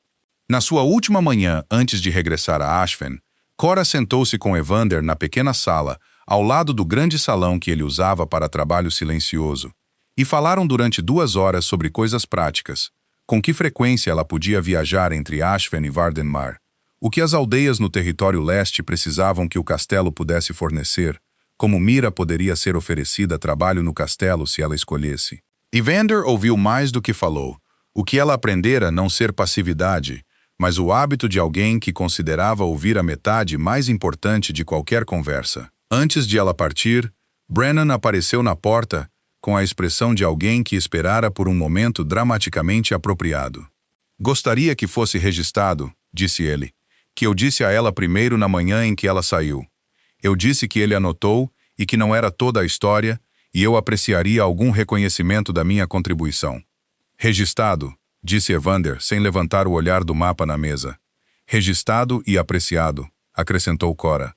Na sua última manhã antes de regressar a Ashfen, Cora sentou-se com Evander na pequena sala, ao lado do grande salão que ele usava para trabalho silencioso, e falaram durante 2 horas sobre coisas práticas, com que frequência ela podia viajar entre Ashfen e Vardenmar, o que as aldeias no território leste precisavam que o castelo pudesse fornecer, como Mira poderia ser oferecida trabalho no castelo se ela escolhesse. Evander ouviu mais do que falou, o que ela aprendera não ser passividade, mas o hábito de alguém que considerava ouvir a metade mais importante de qualquer conversa. Antes de ela partir, Brennan apareceu na porta com a expressão de alguém que esperara por um momento dramaticamente apropriado. "Gostaria que fosse registrado", disse ele, "que eu disse a ela primeiro na manhã em que ela saiu. Eu disse que ele anotou e que não era toda a história, e eu apreciaria algum reconhecimento da minha contribuição." "Registrado", disse Evander, sem levantar o olhar do mapa na mesa. "Registrado e apreciado", acrescentou Cora.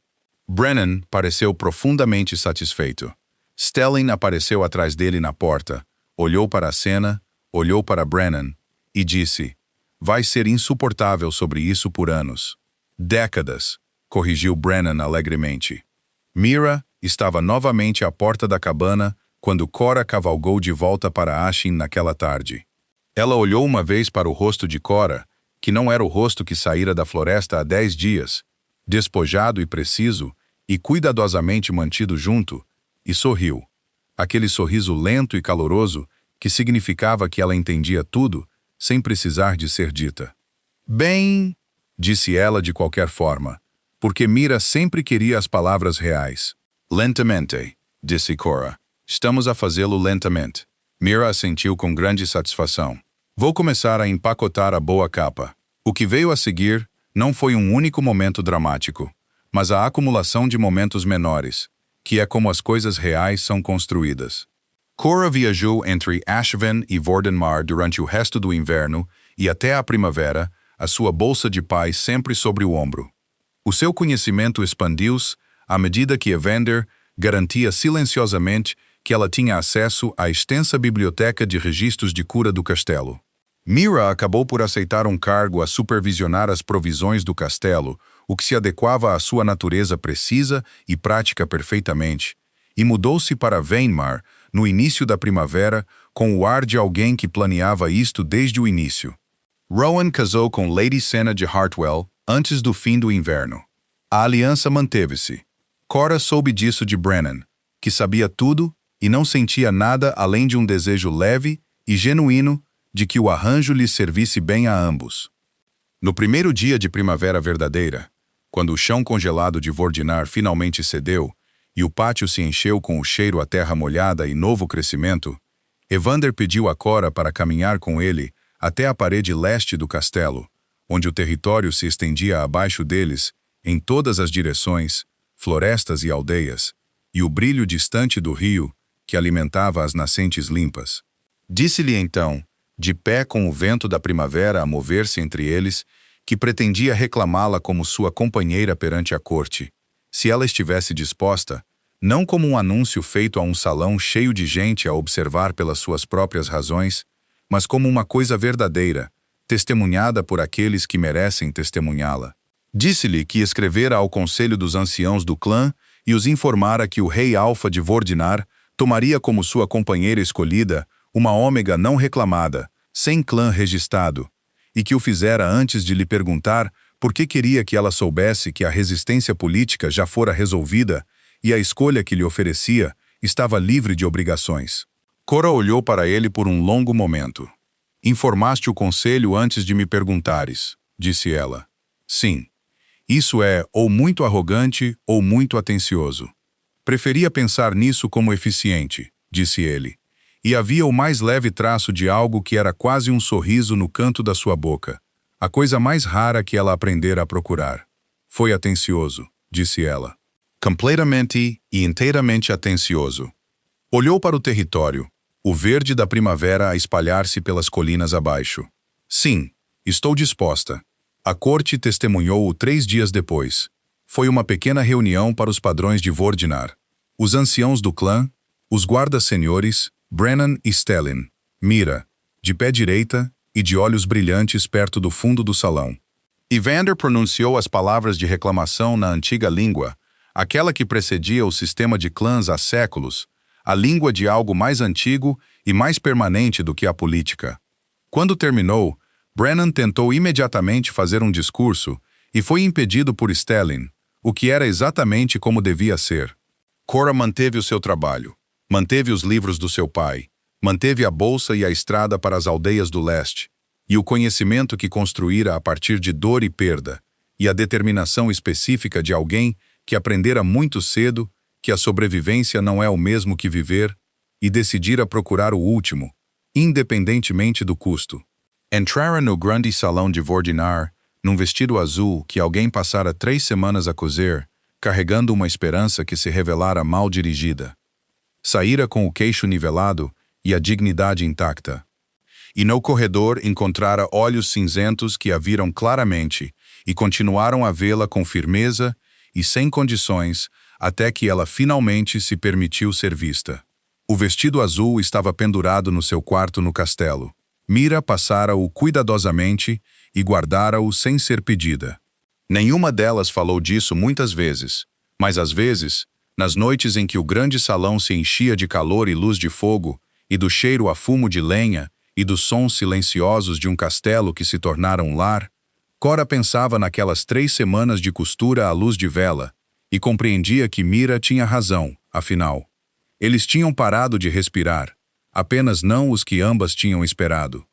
Brennan pareceu profundamente satisfeito. Stelling apareceu atrás dele na porta, olhou para a cena, olhou para Brennan e disse: "Vai ser insuportável sobre isso por anos." "Décadas", corrigiu Brennan alegremente. Mira estava novamente à porta da cabana quando Cora cavalgou de volta para Ashin naquela tarde. Ela olhou uma vez para o rosto de Cora, que não era o rosto que saíra da floresta há 10 dias, despojado e preciso, e cuidadosamente mantido junto, e sorriu. Aquele sorriso lento e caloroso que significava que ela entendia tudo, sem precisar de ser dita. "Bem", disse ela de qualquer forma, porque Mira sempre queria as palavras reais. "Lentamente", disse Cora. "Estamos a fazê-lo lentamente." Mira assentiu com grande satisfação. "Vou começar a empacotar a boa capa." O que veio a seguir não foi um único momento dramático, mas a acumulação de momentos menores, que é como as coisas reais são construídas. Cora viajou entre Ashven e Vordenmar durante o resto do inverno e até a primavera, a sua bolsa de paz sempre sobre o ombro. O seu conhecimento expandiu-se à medida que Evander garantia silenciosamente que ela tinha acesso à extensa biblioteca de registros de cura do castelo. Mira acabou por aceitar um cargo a supervisionar as provisões do castelo, o que se adequava à sua natureza precisa e prática perfeitamente, e mudou-se para Vainmar no início da primavera com o ar de alguém que planeava isto desde o início. Rowan casou com Lady Senna de Hartwell antes do fim do inverno. A aliança manteve-se. Cora soube disso de Brennan, que sabia tudo e não sentia nada além de um desejo leve e genuíno de que o arranjo lhes servisse bem a ambos. No primeiro dia de primavera verdadeira, quando o chão congelado de Vordinar finalmente cedeu e o pátio se encheu com o cheiro à terra molhada e novo crescimento, Evander pediu a Cora para caminhar com ele até a parede leste do castelo, onde o território se estendia abaixo deles, em todas as direções, florestas e aldeias, e o brilho distante do rio que alimentava as nascentes limpas. Disse-lhe então, de pé com o vento da primavera a mover-se entre eles, que pretendia reclamá-la como sua companheira perante a corte, se ela estivesse disposta, não como um anúncio feito a um salão cheio de gente a observar pelas suas próprias razões, mas como uma coisa verdadeira, testemunhada por aqueles que merecem testemunhá-la. Disse-lhe que escrevera ao conselho dos anciãos do clã e os informara que o rei Alfa de Vordinar tomaria como sua companheira escolhida uma ômega não reclamada, sem clã registrado, e que o fizera antes de lhe perguntar por que queria que ela soubesse que a resistência política já fora resolvida e a escolha que lhe oferecia estava livre de obrigações. Cora olhou para ele por um longo momento. "Informaste o conselho antes de me perguntares", disse ela. "Sim. Isso é ou muito arrogante ou muito atencioso. Preferia pensar nisso como eficiente, disse ele. E havia o mais leve traço de algo que era quase um sorriso no canto da sua boca. A coisa mais rara que ela aprendera a procurar. Foi atencioso, disse ela. Completamente e inteiramente atencioso. Olhou para o território, o verde da primavera a espalhar-se pelas colinas abaixo. Sim, estou disposta. A corte testemunhou-o 3 dias depois. Foi uma pequena reunião para os padrões de Vordinar. Os anciãos do clã, os guardas senhores, Brennan e Stellin, Mira, de pé direita e de olhos brilhantes perto do fundo do salão. Evander pronunciou as palavras de reclamação na antiga língua, aquela que precedia o sistema de clãs há séculos, a língua de algo mais antigo e mais permanente do que a política. Quando terminou, Brennan tentou imediatamente fazer um discurso e foi impedido por Stellin, o que era exatamente como devia ser. Cora manteve o seu trabalho, manteve os livros do seu pai, manteve a bolsa e a estrada para as aldeias do leste, e o conhecimento que construíra a partir de dor e perda, e a determinação específica de alguém que aprendera muito cedo que a sobrevivência não é o mesmo que viver, e decidira procurar o último, independentemente do custo. Entrara no grande salão de Vordinar, num vestido azul que alguém passara 3 semanas a cozer, carregando uma esperança que se revelara mal dirigida. Saíra com o queixo nivelado e a dignidade intacta. E no corredor encontrara olhos cinzentos que a viram claramente e continuaram a vê-la com firmeza e sem condições até que ela finalmente se permitiu ser vista. O vestido azul estava pendurado no seu quarto no castelo. Mira passara-o cuidadosamente e guardara-o sem ser pedida. Nenhuma delas falou disso muitas vezes, mas às vezes, nas noites em que o grande salão se enchia de calor e luz de fogo, e do cheiro a fumo de lenha, e dos sons silenciosos de um castelo que se tornara um lar, Cora pensava naquelas 3 semanas de costura à luz de vela, e compreendia que Mira tinha razão, afinal. Eles tinham parado de respirar, apenas não os que ambas tinham esperado.